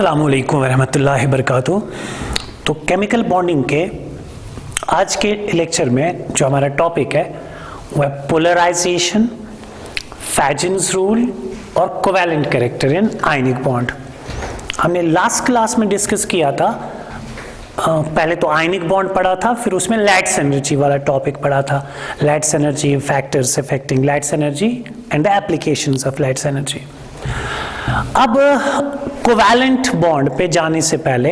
अस्सलामु अलैकुम रहमतुल्लाहि बरकातुहू। तो केमिकल बॉन्डिंग के आज के लेक्चर में जो हमारा टॉपिक है वो है पोलराइजेशन, फैजन्स रूल और covalent character in ionic bond. हमने लास्ट क्लास में डिस्कस किया था, पहले तो आयनिक बॉन्ड पढ़ा था, फिर उसमें लैटिस एनर्जी वाला टॉपिक पढ़ा था। Lattice energy, factors affecting lattice energy and the applications of lattice energy. अब कोवैलेंट बॉन्ड पे जाने से पहले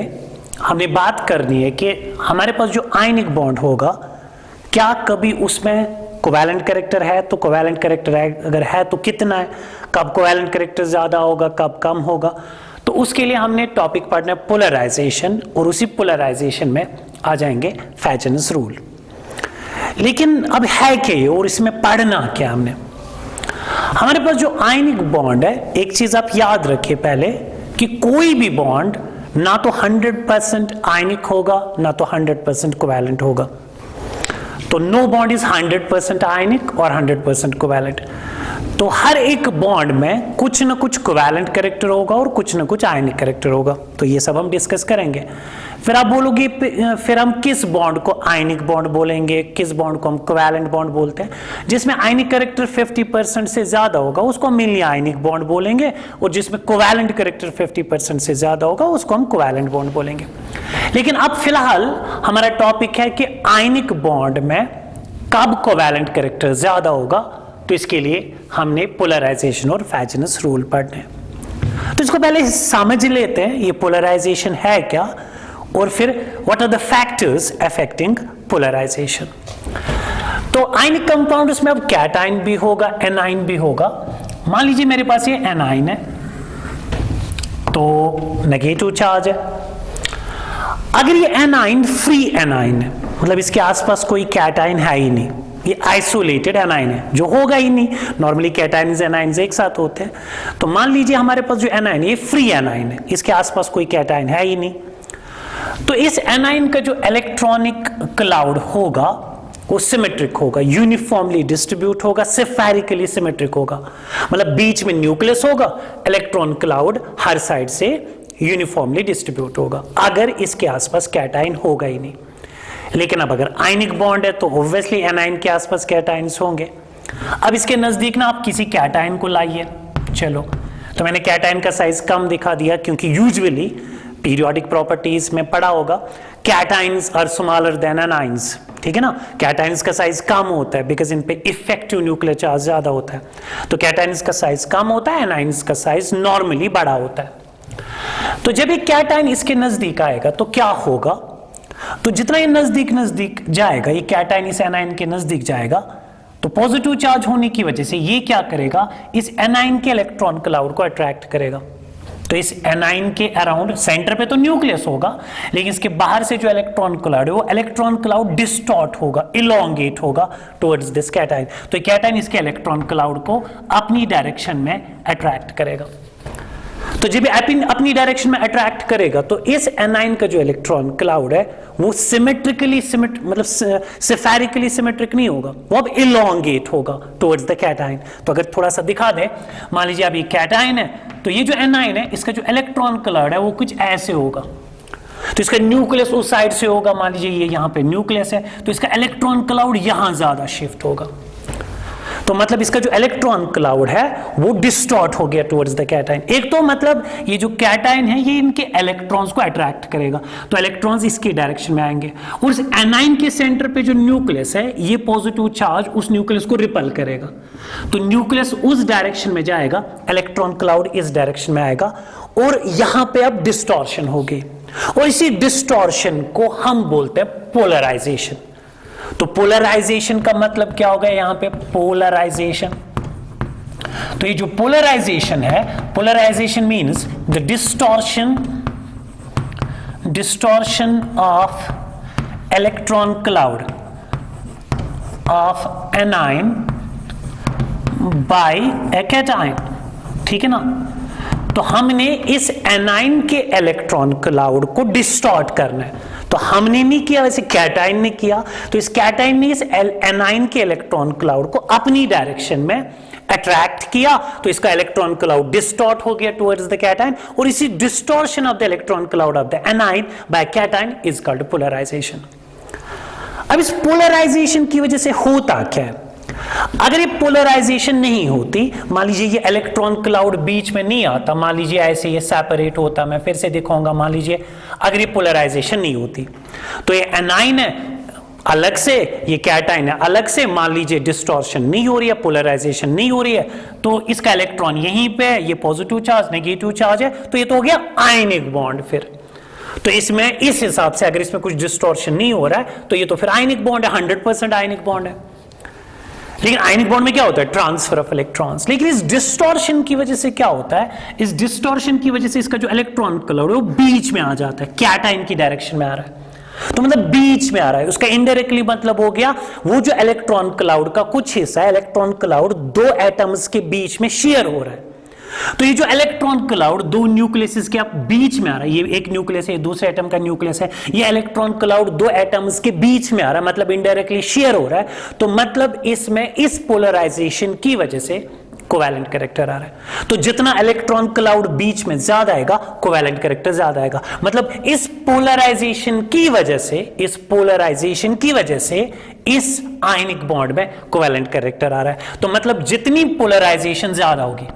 हमें बात करनी है कि हमारे पास जो आयनिक बॉन्ड होगा, क्या कभी उसमें कोवैलेंट कैरेक्टर है? तो कोवैलेंट कैरेक्टर अगर है तो कितना है, कब कोवैलेंट कैरेक्टर ज्यादा होगा, कब कम होगा। तो उसके लिए हमने टॉपिक पढ़ना है पोलराइजेशन, और उसी पोलराइजेशन में आ जाएंगे फैजन्स रूल। लेकिन अब है क्या ये और इसमें पढ़ना क्या हमने? हमारे पास जो आयनिक बॉन्ड है, एक चीज आप याद रखिए पहले कि कोई भी बॉन्ड ना तो 100% आयनिक होगा ना तो 100% कोवैलेंट होगा। तो नो बॉन्ड इज 100% आयनिक और 100% कोवैलेंट। तो हर एक बॉन्ड में कुछ ना कुछ कोवैलेंट कैरेक्टर होगा और कुछ ना कुछ आयनिक कैरेक्टर होगा। तो ये सब हम डिस्कस करेंगे। फिर आप बोलोगे फिर हम किस बॉन्ड को आयनिक बॉन्ड बोलेंगे, किस बॉन्ड को हम कोवैलेंट बॉन्ड बोलते हैं? जिसमें आयनिक कैरेक्टर 50% से ज्यादा होगा उसको हम मेनली आयनिक बॉन्ड बोलेंगे, और जिसमें कोवैलेंट कैरेक्टर 50% से ज्यादा होगा उसको हम कोवैलेंट बॉन्ड बोलेंगे। लेकिन अब फिलहाल हमारा टॉपिक है कि आयनिक बॉन्ड में कब कोवैलेंट कैरेक्टर ज्यादा होगा। तो इसके लिए हमने पोलराइजेशन और फैजन्स रूल पढ़ने हैं। तो इसको पहले समझ लेते हैं ये पोलराइजेशन है क्या, और फिर what are the factors affecting polarization. तो आयनिक कंपाउंड्स में अब कैटाइन भी होगा, एनाइन भी होगा। मान लीजिए मेरे पास ये एनाइन है तो नेगेटिव चार्ज है। अगर ये एनाइन फ्री एनाइन है, मतलब इसके आसपास कोई कैटाइन है ही नहीं, ये आइसोलेटेड एनाइन है, जो होगा ही नहीं। नॉर्मली कैटाइन्स एनाइन्स एक साथ होते हैं। तो मान लीजिए हमारे पास जो एनाइन है ये फ्री एनाइन है, इसके आसपास कोई कैटाइन है ही नहीं। तो इस एनाइन का जो इलेक्ट्रॉनिक क्लाउड होगा वो सिमेट्रिक होगा, यूनिफॉर्मली डिस्ट्रीब्यूट होगा, सिफेरिकली सिमेट्रिक होगा। मतलब बीच में न्यूक्लियस होगा, इलेक्ट्रॉन क्लाउड हर साइड से यूनिफॉर्मली डिस्ट्रीब्यूट होगा, अगर इसके आसपास कैटाइन होगा ही नहीं। लेकिन अब अगर आयनिक बॉन्ड है तो ऑब्वियसली एनाइन के आसपास कैटाइन्स होंगे। अब इसके नजदीक ना आप किसी कैटाइन को लाइए। चलो, तो मैंने कैटाइन का साइज कम दिखा दिया क्योंकि यूजुअली पीरियोडिक प्रॉपर्टीज में पढ़ा होगा कैटाइन्स आर स्मॉलर देन एनाइन्स। ठीक है ना, कैटाइन्स का साइज कम होता है बिकॉज इन पे इफेक्टिव न्यूक्लियर चार्ज ज्यादा होता है। तो कैटाइन्स का साइज कम होता है, एनाइन्स का साइज नॉर्मली बड़ा होता है। तो जब एक कैटाइन इसके नजदीक आएगा तो क्या होगा? तो जितना ये नजदीक जाएगा, ये कैटाइन इस एनाइन के नजदीक जाएगा, तो पॉजिटिव चार्ज होने की वजह से ये क्या करेगा, इस एनाइन के इलेक्ट्रॉन क्लाउड को अट्रैक्ट करेगा। तो इस एनाइन के अराउंड सेंटर पे तो न्यूक्लियस होगा, लेकिन इसके बाहर से जो इलेक्ट्रॉन क्लाउड है वो इलेक्ट्रॉन क्लाउड डिस्टॉर्ट होगा, इलोंगेट होगा टुवर्ड्स दिस कैटाइन। तो कैटाइन इसके इलेक्ट्रॉन क्लाउड को अपनी डायरेक्शन में अट्रैक्ट करेगा। तो जब अपनी डायरेक्शन में अट्रैक्ट करेगा तो इस एनाइन का जो इलेक्ट्रॉन क्लाउड है वो सिमेट्रिकली मतलब सिफेरिकली सिमेट्रिक नहीं होगा, वो अब इलोंगेट होगा टुवर्ड्स द कैटाइन। तो अगर थोड़ा सा दिखा दे, मान लीजिए अब ये कैटाइन है, तो ये जो एनाइन है इसका जो इलेक्ट्रॉन क्लाउड है वो कुछ ऐसे होगा। तो इसका न्यूक्लियस उस साइड से होगा, मान लीजिए ये यहाँ पे न्यूक्लियस है, तो इसका इलेक्ट्रॉन क्लाउड यहां ज्यादा शिफ्ट होगा। तो मतलब इसका जो इलेक्ट्रॉन क्लाउड है वो डिस्टॉर्ट हो गया टुवर्ड्स द कैटाइन। एक तो मतलब ये जो कैटाइन है ये इनके इलेक्ट्रॉन्स को अट्रैक्ट करेगा, तो इलेक्ट्रॉन्स इसकी डायरेक्शन में आएंगे, और इस एनाइन के सेंटर पे जो न्यूक्लियस है ये पॉजिटिव चार्ज उस न्यूक्लियस को रिपल करेगा। तो न्यूक्लियस उस डायरेक्शन में जाएगा, इलेक्ट्रॉन क्लाउड इस डायरेक्शन में आएगा, और यहां पे अब डिस्टॉर्शन होगी, और इसी डिस्टॉर्शन को हम बोलते हैं पोलराइजेशन। तो पोलराइजेशन का मतलब क्या होगा यहां पे? पोलराइजेशन, तो ये जो पोलराइजेशन है, polarization means the distortion of electron cloud of anion by a cation. ठीक है ना, तो हमने इस एनाइन के इलेक्ट्रॉन क्लाउड को डिस्टॉर्ट करना है। तो हमने नहीं किया, वैसे कैटाइन ने किया। तो इस कैटाइन ने इस एनाइन के इलेक्ट्रॉन क्लाउड को अपनी डायरेक्शन में अट्रैक्ट किया तो इसका इलेक्ट्रॉन क्लाउड डिस्टॉर्ट हो गया टुवर्ड्स द कैटाइन, और इसी distortion of the electron cloud of the anion by cation is called polarization. अब इस पोलराइजेशन की वजह से होता क्या है? अगर ये पोलराइजेशन नहीं होती, मान लीजिए ये इलेक्ट्रॉन क्लाउड बीच में नहीं आता, मान लीजिए ऐसे ये सेपरेट होता, मैं फिर से दिखाऊंगा, मान लीजिए अगर ये पोलराइजेशन नहीं होती तो ये एनाइन है अलग से, ये कैटाइन है अलग से, मान लीजिए डिस्टॉर्शन नहीं हो रही है, पोलराइजेशन नहीं हो रही है, तो इसका इलेक्ट्रॉन यहीं पे है, ये पॉजिटिव चार्ज नेगेटिव चार्ज है, तो ये तो हो गया आयनिक बॉन्ड। फिर तो इसमें इस हिसाब से अगर इसमें कुछ डिस्टॉर्शन नहीं हो रहा है तो ये तो फिर आयनिक बॉन्ड है, 100% आयनिक बॉन्ड है। लेकिन आयनिक बॉन्ड में क्या होता है? Transfer of electrons. लेकिन इस डिस्टॉर्शन की वजह से क्या होता है? इस डिस्टॉर्शन की वजह से इसका जो इलेक्ट्रॉन क्लाउड है वो बीच में आ जाता है, कैटाइन की डायरेक्शन में आ रहा है, तो मतलब बीच में आ रहा है। उसका इनडायरेक्टली मतलब हो गया वो जो इलेक्ट्रॉन क्लाउड का कुछ हिस्सा है, इलेक्ट्रॉन क्लाउड दो एटम्स के बीच में शेयर हो रहा है। तो ये जो इलेक्ट्रॉन क्लाउड दो न्यूक्लियस के बीच में आ रहा है, ये एक न्यूक्लियस है, ये दूसरे एटम का न्यूक्लियस है, ये इलेक्ट्रॉन क्लाउड दो एटम्स के बीच में आ रहा है, मतलब इनडायरेक्टली शेयर हो रहा है, तो मतलब इसमें इस पोलराइजेशन की वजह से कोवैलेंट कैरेक्टर आ रहा है। तो जितना इलेक्ट्रॉन क्लाउड बीच में ज्यादा आएगा, कोवैलेंट कैरेक्टर ज्यादा आएगा। मतलब इस पोलराइजेशन की वजह से, इस पोलराइजेशन की वजह से इस आयनिक बॉन्ड में कोवैलेंट कैरेक्टर आ रहा है। तो मतलब जितनी पोलराइजेशन ज्यादा होगी,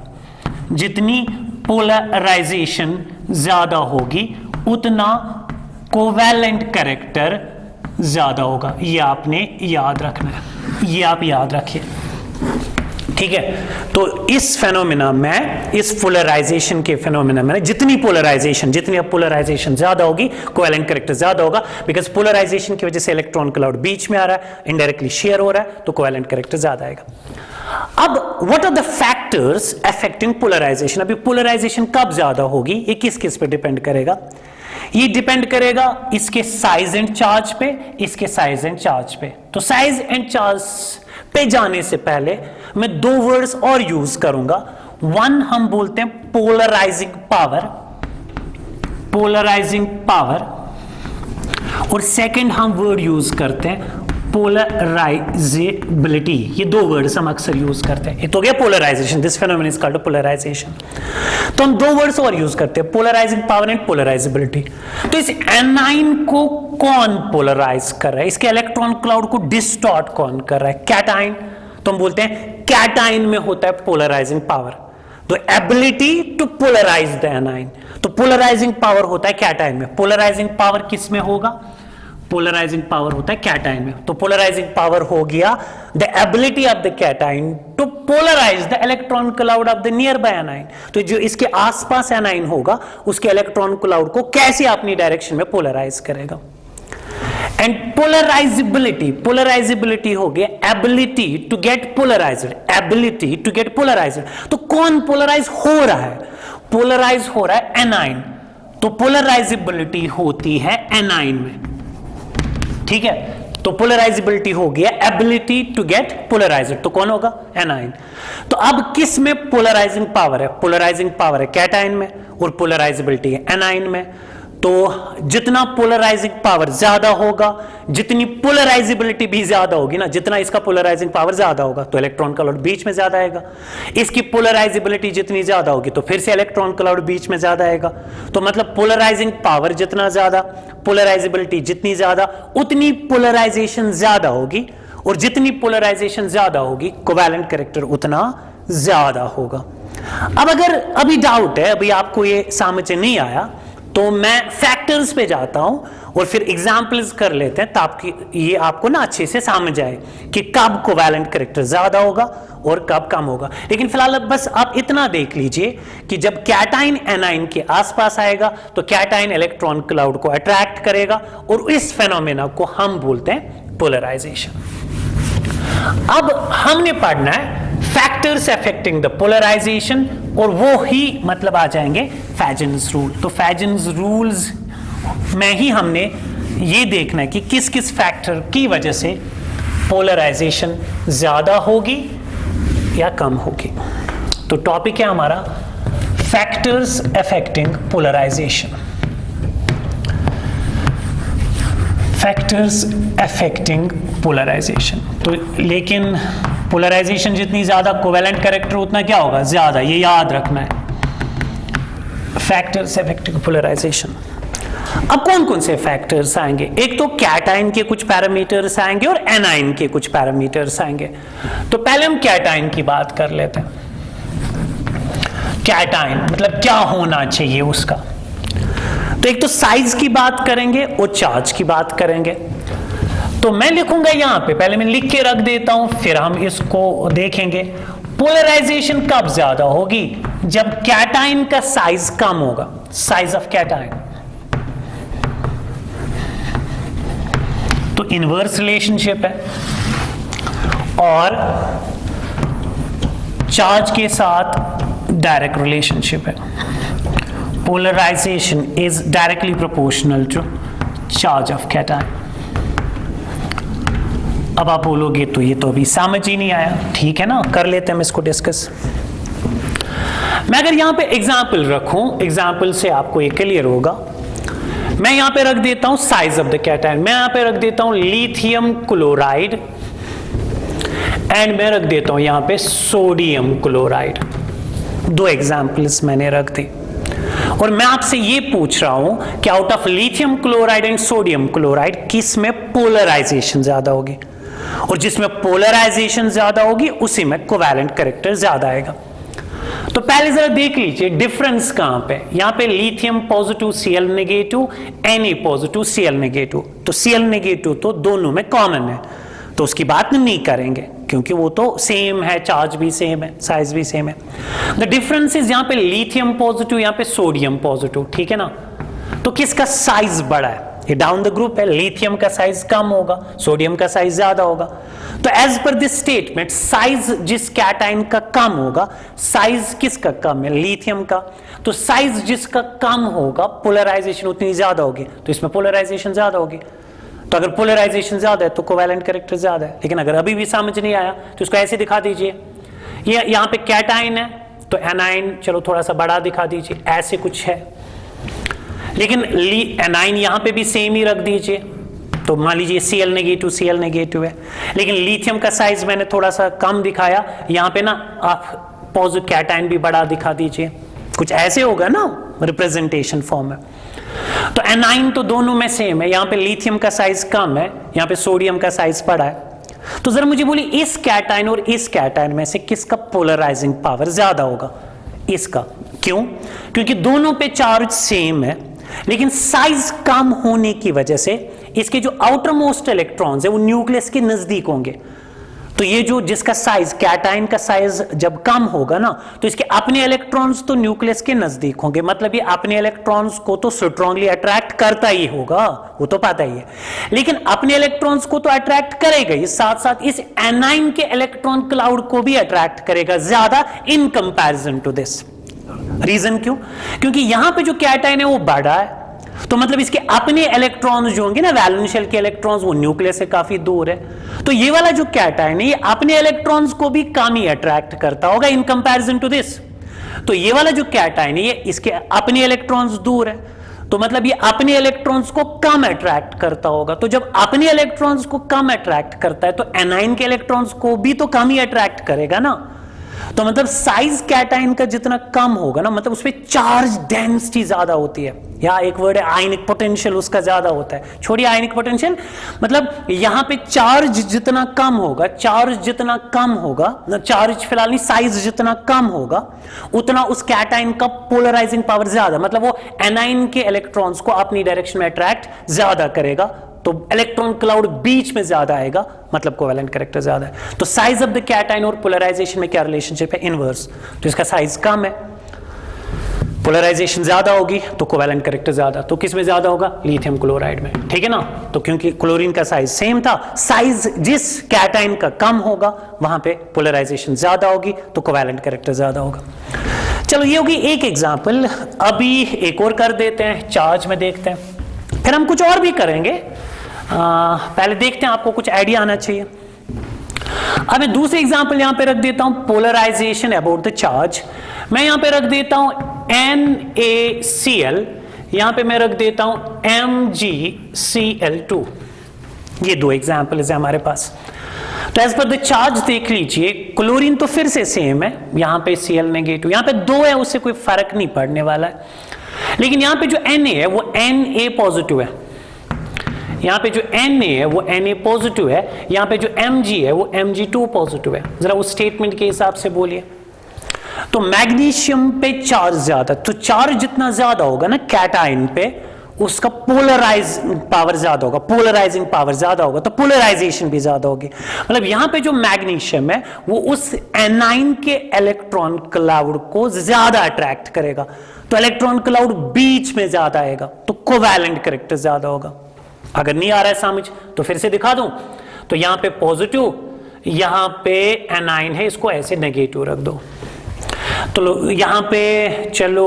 जितनी पोलराइजेशन ज्यादा होगी उतना कोवैलेंट कैरेक्टर ज्यादा होगा। ये आपने याद रखना है, ये आप याद रखिए, ठीक है। तो इस फेनोमेना में, इस पोलराइजेशन के फेनोमेना में जितनी पोलराइजेशन, जितनी अब पोलराइजेशन ज्यादा होगी कोवैलेंट कैरेक्टर ज्यादा होगा, बिकॉज पोलराइजेशन की वजह से इलेक्ट्रॉन क्लाउड बीच में आ रहा है, इनडायरेक्टली शेयर हो रहा है, तो कोवैलेंट कैरेक्टर ज्यादा आएगा। अब what are the factors affecting polarization? अभी पोलराइजेशन कब ज्यादा होगी, ये किस किस पे डिपेंड करेगा? ये डिपेंड करेगा इसके साइज एंड चार्ज पे, इसके साइज एंड चार्ज पे। तो साइज एंड चार्ज पे जाने से पहले मैं दो वर्ड्स और यूज करूंगा। वन हम बोलते हैं पोलराइजिंग पावर, पोलराइजिंग पावर, और सेकंड हम वर्ड यूज करते हैं पोलराइजेबिलिटी। ये दो वर्ड्स हम अक्सर यूज करते हैं। एक तो गया polarization, this phenomenon is called polarization. तो हम दो वर्ड्स और यूज करते हैं, पोलराइजिंग पावर एंड पोलराइजेबिलिटी। तो इस एनाइन को कौन पोलराइज कर रहा है, इसके इलेक्ट्रॉन क्लाउड को डिस्टॉर्ट कौन कर रहा है? कैटाइन। तो हम बोलते हैं कैटाइन में होता है पोलराइजिंग पावर, तो ability to polarize the anion. तो पोलराइजिंग पावर होता है कैटाइन में। पोलराइजिंग पावर किस में होगा? पोलराइजिंग पावर होता है कैटाइन में। तो पोलराइजिंग पावर हो गया the ability of the cation to polarize the electron cloud of the nearby anion. तो जो इसके आसपास एनाइन होगा उसके इलेक्ट्रॉन क्लाउड को कैसे अपनी डायरेक्शन में पोलराइज करेगा। एंड पोलराइजेबिलिटी, पोलराइजेबिलिटी हो गया ability to get polarized, ability to get polarized. तो कौन पोलराइज हो रहा है? पोलराइज हो रहा है एनाइन, तो पोलराइजेबिलिटी होती है एनाइन में, ठीक है। तो पोलराइजेबिलिटी हो गया एबिलिटी टू गेट पोलराइज्ड, तो कौन होगा? एनाइन। तो अब किस में पोलराइजिंग पावर है? पोलराइजिंग पावर है कैटाइन में और पोलराइजेबिलिटी है एनाइन में। तो जितना पोलराइजिंग पावर ज्यादा होगा, जितनी पोलराइजेबिलिटी भी ज्यादा होगी ना, जितना इसका पोलराइजिंग पावर ज्यादा होगा तो इलेक्ट्रॉन क्लाउड बीच में ज्यादा आएगा। इसकी पोलराइजेबिलिटी जितनी ज्यादा होगी तो फिर से इलेक्ट्रॉन क्लाउड बीच में ज्यादा आएगा। तो मतलब पोलराइजिंग पावर जितना ज्यादा, पोलराइजेबिलिटी जितनी ज्यादा, उतनी पोलराइजेशन ज्यादा होगी, और जितनी पोलराइजेशन ज्यादा होगी कोवैलेंट कैरेक्टर उतना ज्यादा होगा। अब अगर अभी डाउट है, अभी आपको ये समझ नहीं आया, तो मैं फैक्टर्स पे जाता हूं और फिर एग्जांपल्स कर लेते हैं ताकि ये आपको ना अच्छे से समझ आए कि कब कोवैलेंट कैरेक्टर ज्यादा होगा और कब कम होगा। लेकिन फिलहाल बस आप इतना देख लीजिए कि जब कैटाइन एनाइन के आसपास आएगा तो कैटाइन इलेक्ट्रॉन क्लाउड को अट्रैक्ट करेगा, और इस फेनोमेना को हम बोलते हैं पोलराइजेशन। अब हमने पढ़ना है फैक्टर्स अफेक्टिंग द पोलराइजेशन, और वो ही मतलब आ जाएंगे फैजन्स रूल। तो फैजन्स रूल्स में ही हमने ये देखना है कि किस किस फैक्टर की वजह से पोलराइजेशन ज्यादा होगी या कम होगी। तो टॉपिक है हमारा factors affecting polarization, factors affecting polarization. तो लेकिन पोलराइजेशन जितनी ज्यादा कोवेलेंट कैरेक्टर उतना क्या होगा, ज्यादा, ये याद रखना है। Factors affecting polarization. अब कौन कौन से फैक्टर्स आएंगे, एक तो कैटाइन के कुछ पैरामीटर्स आएंगे और एनाइन के कुछ पैरामीटर्स आएंगे। तो पहले हम कैटाइन की बात कर लेते हैं। कैटाइन मतलब क्या होना चाहिए उसका। तो एक तो साइज की बात करेंगे और चार्ज की बात करेंगे। तो मैं लिखूंगा यहां पे, पहले मैं लिख के रख देता हूं, फिर हम इसको देखेंगे। पोलराइजेशन कब ज्यादा होगी, जब कैटाइन का साइज कम होगा, साइज ऑफ कैटाइन। तो इनवर्स रिलेशनशिप है, और चार्ज के साथ डायरेक्ट रिलेशनशिप है। Polarization is directly proportional to charge of cation. अब आप बोलोगे तो ये तो अभी समझ ही नहीं आया, ठीक है ना, कर लेते हैं हम इसको डिस्कस। मैं अगर यहां पे एग्जाम्पल रखूं, एग्जाम्पल से आपको ये क्लियर होगा। मैं यहां पे रख देता हूं साइज ऑफ द कैटाइन, मैं यहां पे रख देता हूं लिथियम क्लोराइड, एंड मैं रख देता हूं यहां पे सोडियम क्लोराइड। दो एग्जाम्पल्स मैंने रख दी, और मैं आपसे ये पूछ रहा हूं कि out of lithium chloride and sodium chloride किस में पोलराइजेशन ज्यादा होगी, और जिसमें पोलराइजेशन ज्यादा होगी उसी में कोवैलेंट कैरेक्टर ज्यादा आएगा। तो पहले जरा देख लीजिए डिफरेंस कहां पे, यहां पे lithium positive Cl negative, Na positive Cl negative. तो Cl नेगेटिव तो दोनों में कॉमन है, तो उसकी बात नहीं करेंगे क्योंकि वो तो सेम है, चार्ज भी सेम है, साइज भी सेम है। द डिफरेंस इज यहां पे लिथियम पॉजिटिव, यहां पे सोडियम पॉजिटिव, ठीक है ना। तो किसका साइज बड़ा है, ये डाउन द ग्रुप है, लिथियम का साइज कम होगा, सोडियम का साइज ज्यादा होगा। तो as per this statement size जिस कैटाइन का कम होगा, साइज किसका कम है, लिथियम का, तो साइज जिसका कम होगा पोलराइजेशन उतनी ज्यादा होगी, तो इसमें पोलराइजेशन ज्यादा होगी। तो अगर पोलराइजेशन ज्यादा है तो कोवैलेंट कैरेक्टर ज्यादा है। लेकिन अगर अभी भी समझ नहीं आया तो इसको ऐसे दिखा दीजिए, ये यहां पे कैटाइन है तो एनाइन चलो थोड़ा सा बड़ा दिखा दीजिए, ऐसे कुछ है। लेकिन एनाइन यहां पे भी सेम ही रख दीजिए, तो मान लीजिए Cl नेगेटिव है, लेकिन लिथियम का साइज मैंने थोड़ा सा कम दिखाया, यहां पे ना आप पॉजिटिव कैटाइन भी बड़ा दिखा दीजिए, कुछ ऐसे होगा ना रिप्रेजेंटेशन फॉर्म में। तो एनाइन तो दोनों में सेम है, यहां पे लिथियम का साइज कम है, यहां पे सोडियम का साइज बड़ा है। तो जरा मुझे बोलिए इस कैटाइन और इस कैटाइन में से किसका पोलराइजिंग पावर ज्यादा होगा, इसका। क्यों, क्योंकि दोनों पे चार्ज सेम है, लेकिन साइज कम होने की वजह से इसके जो आउटर मोस्ट इलेक्ट्रॉन्स है वो न्यूक्लियस के नजदीक होंगे। तो ये जो जिसका साइज, कैटाइन का साइज जब कम होगा ना, तो इसके अपने इलेक्ट्रॉन्स तो न्यूक्लियस के नजदीक होंगे, मतलब ये अपने इलेक्ट्रॉन्स को तो स्ट्रांगली अट्रैक्ट करता ही होगा, वो तो पता ही है। लेकिन अपने इलेक्ट्रॉन्स को तो अट्रैक्ट करेगा ही, साथ साथ इस एनाइन के इलेक्ट्रॉन क्लाउड को भी अट्रैक्ट करेगा ज्यादा in comparison to this. Reason क्यों, क्योंकि यहां पे जो कैटाइन है वो बड़ा है, तो मतलब इसके अपने इलेक्ट्रॉन्स जो होंगे ना, वैलेंस शेल के इलेक्ट्रॉन्स, वो न्यूक्लियस से काफी दूर है। तो ये वाला जो कैटाइन है ये अपने इलेक्ट्रॉन्स को भी कम ही अट्रैक्ट करता होगा इन कंपैरिजन टू दिस। तो ये वाला जो कैटाइन है ये इसके अपने इलेक्ट्रॉन्स दूर है, तो मतलब ये अपने इलेक्ट्रॉन्स को कम अट्रैक्ट करता होगा। तो जब अपने इलेक्ट्रॉन्स को कम अट्रैक्ट करता है तो एनाइन के इलेक्ट्रॉन्स को भी तो कम ही अट्रैक्ट करेगा ना। तो मतलब साइज कैटाइन का जितना कम होगा ना, मतलब उसमें चार्ज डेंसिटी ज्यादा होती है, या एक वर्ड है आयनिक पोटेंशियल उसका ज्यादा होता है। छोड़िए आयनिक पोटेंशियल, मतलब यहां पे चार्ज जितना कम होगा, चार्ज जितना कम होगा, चार्ज फिलहाल नहीं, साइज जितना कम होगा उतना उस कैटाइन का पोलराइजिंग पावर ज्यादा, मतलब वो एनाइन के इलेक्ट्रॉन्स को अपनी डायरेक्शन में अट्रैक्ट ज्यादा करेगा, तो इलेक्ट्रॉन क्लाउड बीच में ज्यादा आएगा, मतलब कोवैलेंट कैरेक्टर ज्यादा है। तो साइज ऑफ द कैटाइन और पोलराइजेशन में क्या रिलेशनशिप है, इनवर्स। तो इसका साइज कम है, पोलराइजेशन ज्यादा होगी तो कोवैलेंट कैरेक्टर ज्यादा। तो किस में ज्यादा होगा, लिथियम क्लोराइड में, ठीक है ना। तो क्योंकि क्लोरीन का साइज सेम था, साइज जिस कैटाइन का कम होगा वहां पे पोलराइजेशन ज्यादा होगी, तो कोवैलेंट कैरेक्टर ज्यादा होगा। चलो ये होगी एक एग्जाम्पल। अभी एक और कर देते हैं, चार्ज में देखते हैं, फिर हम कुछ और भी करेंगे। पहले देखते हैं, आपको कुछ आइडिया आना चाहिए। अब मैं दूसरे एग्जांपल यहां पे रख देता हूं, पोलराइजेशन अबाउट द चार्ज। मैं यहां पे रख देता हूं NaCl, यहां पे मैं रख देता हूं MgCl2। ये दो एग्जांपल है हमारे पास। तो एज पर द चार्ज देख लीजिए, क्लोरीन तो फिर से सेम है, यहां पे Cl नेगेटिव, यहां पे 2 है, उससे कोई फर्क नहीं पड़ने वाला है। लेकिन यहां पे जो Na है वो Na पॉजिटिव है, यहां पे जो Na है वो Na पॉजिटिव है, यहां पे जो Mg है वो Mg2 पॉजिटिव है। जरा उस स्टेटमेंट के हिसाब से बोलिए। तो मैग्नीशियम पे चार्ज ज्यादा, तो चार्ज जितना ज्यादा होगा ना कैटायन पे, उसका पोलराइज पावर ज्यादा होगा, पोलराइजिंग पावर ज्यादा होगा, तो पोलराइजेशन भी ज्यादा होगी। मतलब यहां पे जो मैग्नीशियम है वो उस एनाइन के इलेक्ट्रॉन क्लाउड को ज्यादा अट्रैक्ट करेगा, तो इलेक्ट्रॉन क्लाउड बीच में ज्यादा आएगा, तो कोवैलेंट कैरेक्टर ज्यादा होगा। अगर नहीं आ रहा है समझ तो फिर से दिखा दूं। तो यहां पे पॉजिटिव, यहां पे एनाइन है, इसको ऐसे नेगेटिव रख दो। तो यहां पे चलो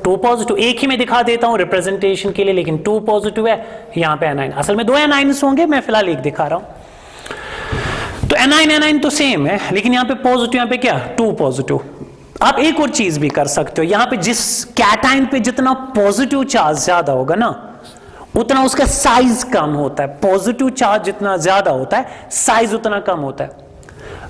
2 पॉजिटिव, एक ही मैं दिखा देता हूं रिप्रेजेंटेशन के लिए, लेकिन 2 पॉजिटिव है, यहां पे एनाइन, असल में 2 एनाइन्स होंगे, मैं फिलहाल एक दिखा रहा हूं। तो एनाइन तो सेम है, लेकिन यहां पे पॉजिटिव, यहां पे क्या 2 पॉजिटिव। आप एक और चीज भी कर सकते हो, यहां पे जिस कैटाइन पे जितना पॉजिटिव चार्ज ज्यादा होगा ना, उतना उसका साइज कम होता है। पॉजिटिव चार्ज जितना ज्यादा होता है, साइज उतना कम होता है।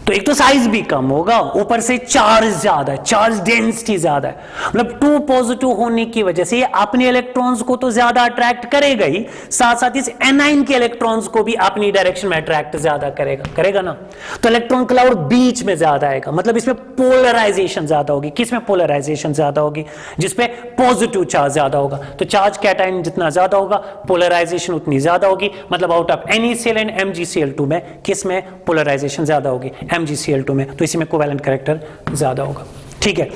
तो एक तो साइज भी कम होगा, ऊपर से चार्ज ज्यादा है, चार्ज डेंसिटी ज्यादा है। मतलब 2 पॉजिटिव होने की वजह से ये अपने इलेक्ट्रॉन्स को तो ज्यादा अट्रैक्ट करेगा ही, साथ साथ इस एनाइन के इलेक्ट्रॉन्स को भी अपनी डायरेक्शन में अट्रैक्ट ज्यादा करेगा ना। तो इलेक्ट्रॉन क्लाउड बीच में ज्यादा आएगा, मतलब इसमें पोलराइजेशन ज्यादा होगी। किसमें पोलराइजेशन ज्यादा होगी? जिसपे पॉजिटिव चार्ज ज्यादा होगा। तो चार्ज कैटाइन जितना ज्यादा होगा, पोलराइजेशन उतनी ज्यादा होगी। मतलब out of NaCl and MgCl2 में किस में पोलराइजेशन ज्यादा होगी? MgCl2 में। तो इसी में कोवैलेंट कैरेक्टर ज्यादा होगा, ठीक है।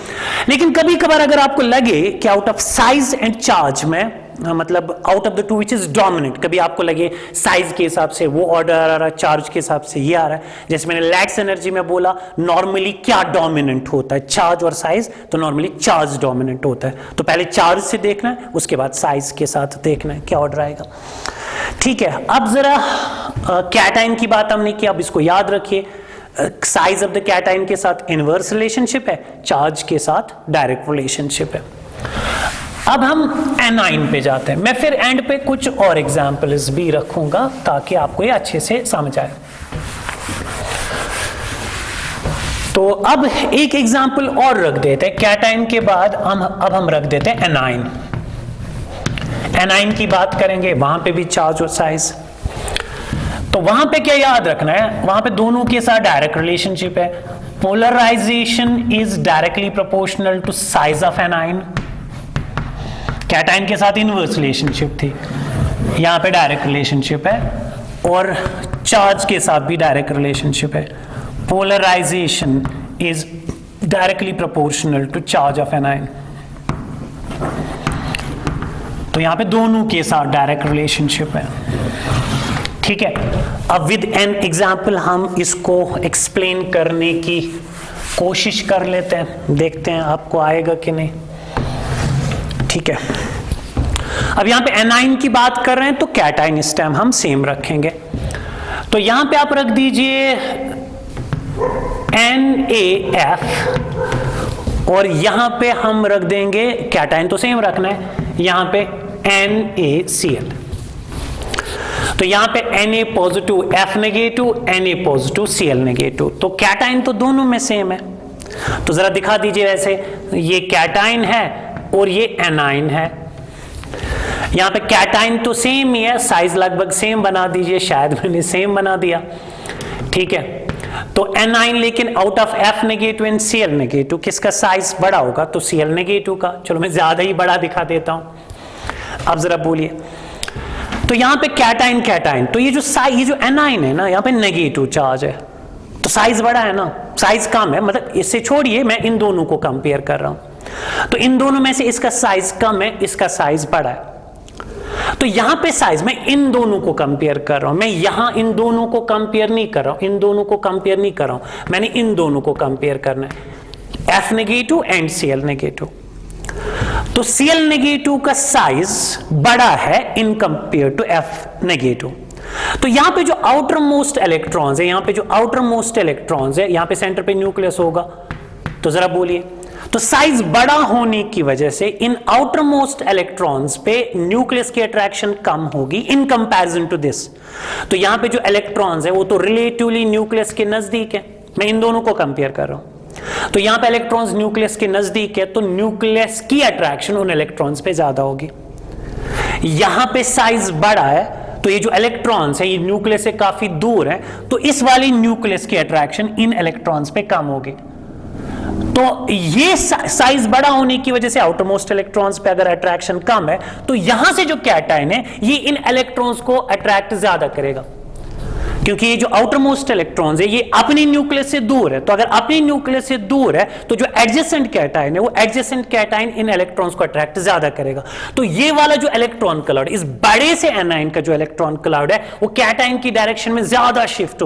लेकिन कभी कभार अगर आपको लगे कि out of size and charge में, मतलब out of the 2 which is dominant, कभी आपको लगे साइज के हिसाब से वो ऑर्डर आ रहा है, चार्ज के हिसाब से ये आ रहा है। जैसे मैंने लैक्स एनर्जी में बोला, नॉर्मली क्या डोमिनेंट होता है, चार्ज और साइज। तो नॉर्मली चार्ज डोमिनेंट होता है। तो पहले चार्ज से देखना है, उसके बाद साइज के साथ देखना है क्या ऑर्डर आएगा, ठीक है। अब जरा कैटाइन की बात हमने की, अब इसको याद रखिए। साइज ऑफ द कैटाइन के साथ इनवर्स रिलेशनशिप है, चार्ज के साथ डायरेक्ट रिलेशनशिप है। अब हम एनाइन पे जाते हैं। मैं फिर एंड पे कुछ और एग्जांपल्स भी रखूंगा ताकि आपको ये अच्छे से समझ आए। तो अब एक एग्जांपल और रख देते हैं कैटाइन के बाद। अब हम रख देते हैं एनाइन। एनाइन की बात करेंगे, वहां पे भी चार्ज और साइज। तो वहां पे क्या याद रखना है, वहां पे दोनों के साथ डायरेक्ट रिलेशनशिप है। Polarization is directly proportional to size of anion. Cation के साथ इनवर्स रिलेशनशिप थी, यहां पे डायरेक्ट रिलेशनशिप है। और चार्ज के साथ भी डायरेक्ट रिलेशनशिप है। Polarization is directly proportional to charge of anion. तो यहां पे दोनों के साथ डायरेक्ट रिलेशनशिप है, ठीक है। अब विद एन एग्जाम्पल हम इसको एक्सप्लेन करने की कोशिश कर लेते हैं, देखते हैं आपको आएगा कि नहीं, ठीक है। अब यहां पे एनाइन की बात कर रहे हैं, तो कैटाइन इस टाइम हम सेम रखेंगे। तो यहां पे आप रख दीजिए NaF, और यहां पे हम रख देंगे, कैटाइन तो सेम रखना है, यहां पे NaCl। तो यहां पे Na positive F negative, Na positive Cl negative. तो कैटाइन तो दोनों में सेम है। तो जरा दिखा दीजिए, वैसे ये कैटाइन है और ये एनाइन है। यहां पे कैटाइन तो सेम ही है, साइज लगभग सेम बना दीजिए, शायद मैंने सेम बना दिया, ठीक है। तो एनाइन लेकिन out of F negative and Cl negative किसका साइज बड़ा होगा? तो Cl नेगेटिव का। चलो मैं ज्यादा ही बड़ा दिखा देता हूं। अब जरा बोलिए, तो यहां पे कैटाइन, तो ये जो एनाइन है ना, यहां पे नेगेटिव चार्ज है, तो साइज बड़ा है ना, साइज कम है। मतलब इससे छोड़िए, मैं इन दोनों को कंपेयर कर रहा हूं। तो इन दोनों में से इसका साइज कम है, इसका साइज बड़ा है। तो यहां पे साइज, मैं इन दोनों को कंपेयर कर रहा हूं, मैं यहां इन दोनों को कंपेयर नहीं कर रहा हूं, इन दोनों को कंपेयर नहीं कर रहा हूं, मैंने इन दोनों को कंपेयर करना है, F negative and Cl negative. तो Cl नेगेटिव का साइज बड़ा है in compare to F negative. तो यहां पे जो आउटर मोस्ट इलेक्ट्रॉन्स है, यहां पे जो आउटर मोस्ट इलेक्ट्रॉन्स है, यहां पे सेंटर पे न्यूक्लियस होगा। तो जरा बोलिए, तो साइज बड़ा होने की वजह से इन आउटर मोस्ट इलेक्ट्रॉन्स पे न्यूक्लियस की अट्रैक्शन कम होगी इन कंपैरिजन टू दिस। तो यहां पे जो इलेक्ट्रॉन्स है वो तो रिलेटिवली न्यूक्लियस के नजदीक है, मैं इन दोनों को कंपेयर कर रहा हूं। तो यहां पे इलेक्ट्रॉन्स न्यूक्लियस के नजदीक है तो न्यूक्लियस की अट्रैक्शन उन इलेक्ट्रॉन्स पे ज्यादा होगी। यहां पे साइज बड़ा है तो ये जो इलेक्ट्रॉन्स है ये न्यूक्लियस से काफी दूर है, तो इस वाली न्यूक्लियस की अट्रैक्शन इन इलेक्ट्रॉन्स पे कम होगी। तो ये साइज बड़ा होने की वजह से आउटर मोस्ट इलेक्ट्रॉन्स पे अगर अट्रैक्शन कम है तो यहां से जो कैटायन है ये इन इलेक्ट्रॉन्स को अट्रैक्ट ज्यादा करेगा, क्योंकि ये जो आउटर मोस्ट इलेक्ट्रॉन्स है ये अपनी न्यूक्लियस से दूर है। तो अगर अपनी न्यूक्लियस से दूर है तो जो एडजेसेंट कैटायन है वो एडजेसेंट कैटायन इन इलेक्ट्रॉन्स को अट्रैक्ट ज्यादा करेगा। तो ये वाला जो इलेक्ट्रॉन क्लाउड, इस बड़े से एनाइन का जो इलेक्ट्रॉन क्लाउड है वो कैटायन की डायरेक्शन में ज्यादा शिफ्ट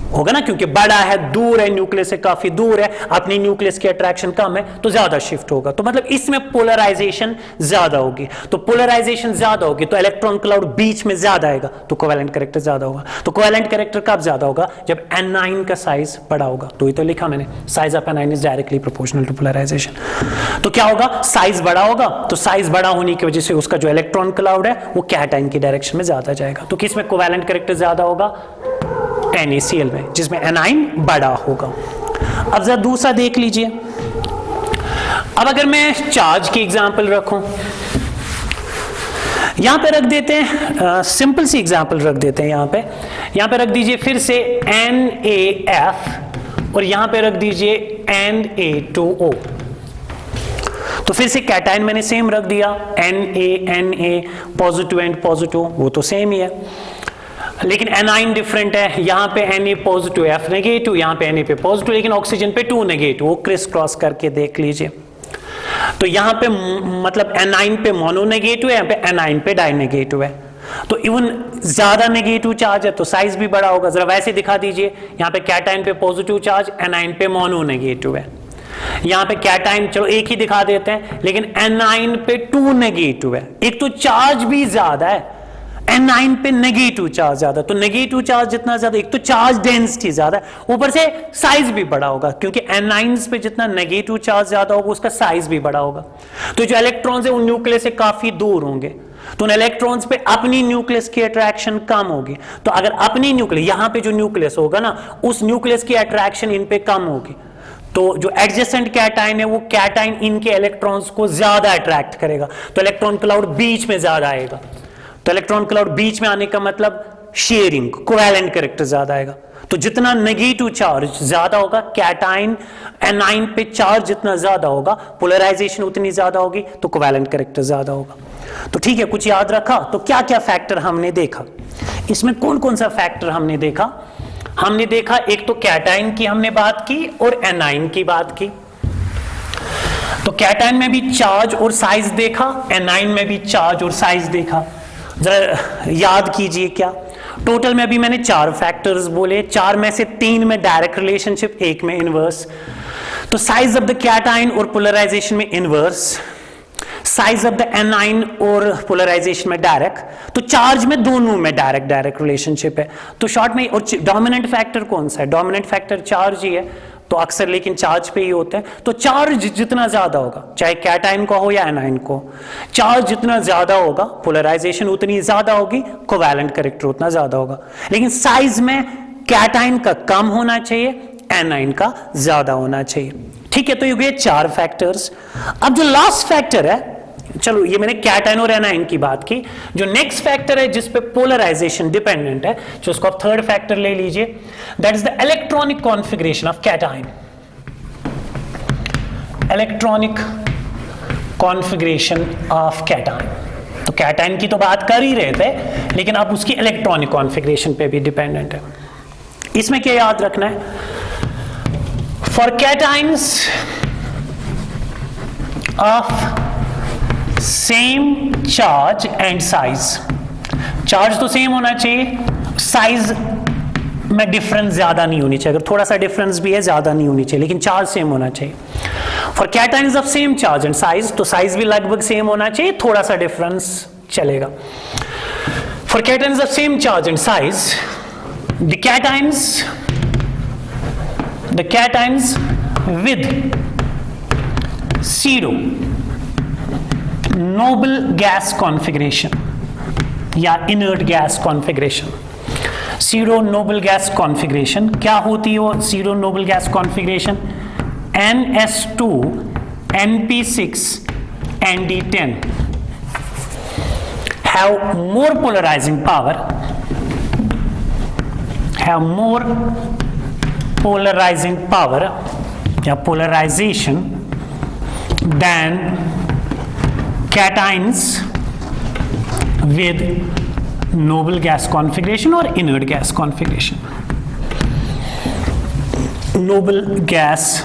होगा ना, क्योंकि बड़ा है, दूर है, न्यूक्लियस से काफी दूर है, अपनी न्यूक्लियस की अट्रैक्शन कम है तो ज्यादा शिफ्ट होगा। तो मतलब इसमें पोलराइजेशन ज्यादा होगी। तो पोलराइजेशन ज्यादा होगी तो इलेक्ट्रॉन क्लाउड बीच में ज्यादा आएगा तो कोवेलेंट कैरेक्टर ज्यादा होगा। तो कोवेलेंट कैरेक्टर कब ज्यादा होगा? जब एनाइन का साइज बड़ा होगा। तो ये तो लिखा मैंने, size of anion is directly proportional to polarization. तो क्या होगा? साइज बड़ा होगा, तो साइज बड़ा होने की वजह से उसका जो इलेक्ट्रॉन क्लाउड है वो कैटायन की डायरेक्शन में ज्यादा जाएगा। तो किसमें कोवेलेंट कैरेक्टर ज्यादा होगा? NaCl में, जिसमें एनाइन बड़ा होगा। अब जरा दूसरा देख लीजिए। अब अगर मैं चार्ज की एग्जांपल रखूं, यहां पे रख देते हैं, सिंपल सी एग्जांपल रख देते हैं। यहां पे रख दीजिए फिर से NaF और यहां पे रख दीजिए Na2O। तो फिर से कैटायन मैंने सेम रख दिया, Na पॉजिटिव एंड पॉजिटिव, वो तो सेम ही है, लेकिन एनाइन डिफरेंट है। यहां पे Na पॉजिटिव, F नेगेटिव, यहां पे Na पे पॉजिटिव, लेकिन ऑक्सीजन पे 2 नेगेटिव। वो क्रिस क्रॉस करके देख लीजिए। तो यहां पे मतलब एनाइन पे मोनो नेगेटिव है, यहां पे एनाइन पे डाई नेगेटिव है। तो इवन ज्यादा नेगेटिव चार्ज है तो साइज भी बड़ा होगा। जरा वैसे दिखा दीजिए, यहां पे कैटायन पे पॉजिटिव चार्ज, एनाइन पे मोनो नेगेटिव है। यहां पे कैटायन चलो एक ही दिखा देते हैं, लेकिन एनाइन पे 2 नेगेटिव है। एक तो चार्ज भी ज्यादा है, एनाइन पे नेगेटिव चार्ज ज्यादा, तो नेगेटिव चार्ज जितना ज्यादा, एक तो चार्ज डेंसिटी ज्यादा है, ऊपर से साइज भी बड़ा होगा, क्योंकि एनाइन्स पे जितना नेगेटिव चार्ज ज्यादा होगा उसका साइज भी बड़ा होगा। तो जो इलेक्ट्रॉन्स है वो न्यूक्लियस से काफी दूर होंगे, तो उन इलेक्ट्रॉन्स पे अपनी न्यूक्लियस की अट्रैक्शन कम होगी। तो अगर अपनी न्यूक्लियस, यहां पे जो न्यूक्लियस होगा ना, उस न्यूक्लियस की अट्रैक्शन इन पे कम होगी, तो जो एडजेसेंट कैटायन है वो कैटायन इनके इलेक्ट्रॉन्स को ज्यादा अट्रैक्ट करेगा, तो इलेक्ट्रॉन क्लाउड बीच में ज्यादा आएगा। तो इलेक्ट्रॉन क्लाउड बीच में आने का मतलब शेयरिंग, कोवेलेंट कैरेक्टर ज्यादा आएगा। तो जितना नेगेटिव चार्ज ज्यादा होगा, कैटायन एनाइन पे चार्ज जितना ज्यादा होगा, पोलराइजेशन उतनी ज्यादा होगी, तो कोवेलेंट कैरेक्टर ज्यादा होगा। तो ठीक है, कुछ याद रखा? तो क्या क्या फैक्टर हमने देखा इसमें? कौन कौन सा फैक्टर हमने देखा? हमने देखा एक तो कैटायन की हमने बात की और एनाइन की बात की। तो कैटायन में भी चार्ज और साइज देखा, एनाइन में भी चार्ज और साइज देखा। जरा याद कीजिए क्या टोटल में अभी मैंने 4 फैक्टर्स बोले, 4 में से 3 में डायरेक्ट रिलेशनशिप, 1 में इनवर्स। तो साइज ऑफ द कैटायन और पोलराइजेशन में inverse, size of the A9 और पोलराइजेशन में डायरेक्ट, तो चार्ज में दोनों में डायरेक्ट रिलेशनशिप है। तो शॉर्ट में, और डोमिनेंट फैक्टर कौन सा है? डोमिनेंट फैक्टर चार्ज ही है, तो अक्सर लेकिन चार्ज पे ही होता है। तो चार्ज जितना ज्यादा होगा, चाहे कैटायन का हो या एनाइन को, चार्ज जितना ज्यादा होगा पोलराइजेशन उतनी ज्यादा होगी, कोवेलेंट कैरेक्टर उतना ज्यादा होगा। लेकिन साइज में कैटायन का कम होना चाहिए, एनाइन का ज्यादा होना चाहिए। ठीक है, तो ये 4 फैक्टर्स। अब जो लास्ट फैक्टर है, चलो ये मैंने कैटायन और एनाइन की बात की, जो नेक्स्ट फैक्टर है जिस पे पोलराइजेशन डिपेंडेंट है, जो उसको आप थर्ड फैक्टर ले लीजिए, that is the electronic configuration of cation. Electronic configuration of cation. तो कैटायन की तो बात कर ही रहे थे, लेकिन आप उसकी इलेक्ट्रॉनिक कॉन्फ़िगरेशन पे भी डिपेंडेंट है। इसमें क्या याद रखना है? For cations of same charge and size, charge तो सेम होना चाहिए, साइज में डिफरेंस ज्यादा नहीं होनी चाहिए, अगर थोड़ा सा डिफरेंस भी है ज्यादा नहीं होनी चाहिए, लेकिन चार्ज सेम होना चाहिए। For cations of same charge and size, तो साइज भी लगभग सेम होना चाहिए, थोड़ा सा डिफरेंस चलेगा। For cations of same charge and size, the cations with pseudo noble gas configuration या inert gas configuration. Pseudo noble gas configuration क्या होती है? वो pseudo noble gas configuration NS2 NP6 ND10 have more polarizing power, या polarization than cations with noble gas configuration or inert gas configuration. Noble gas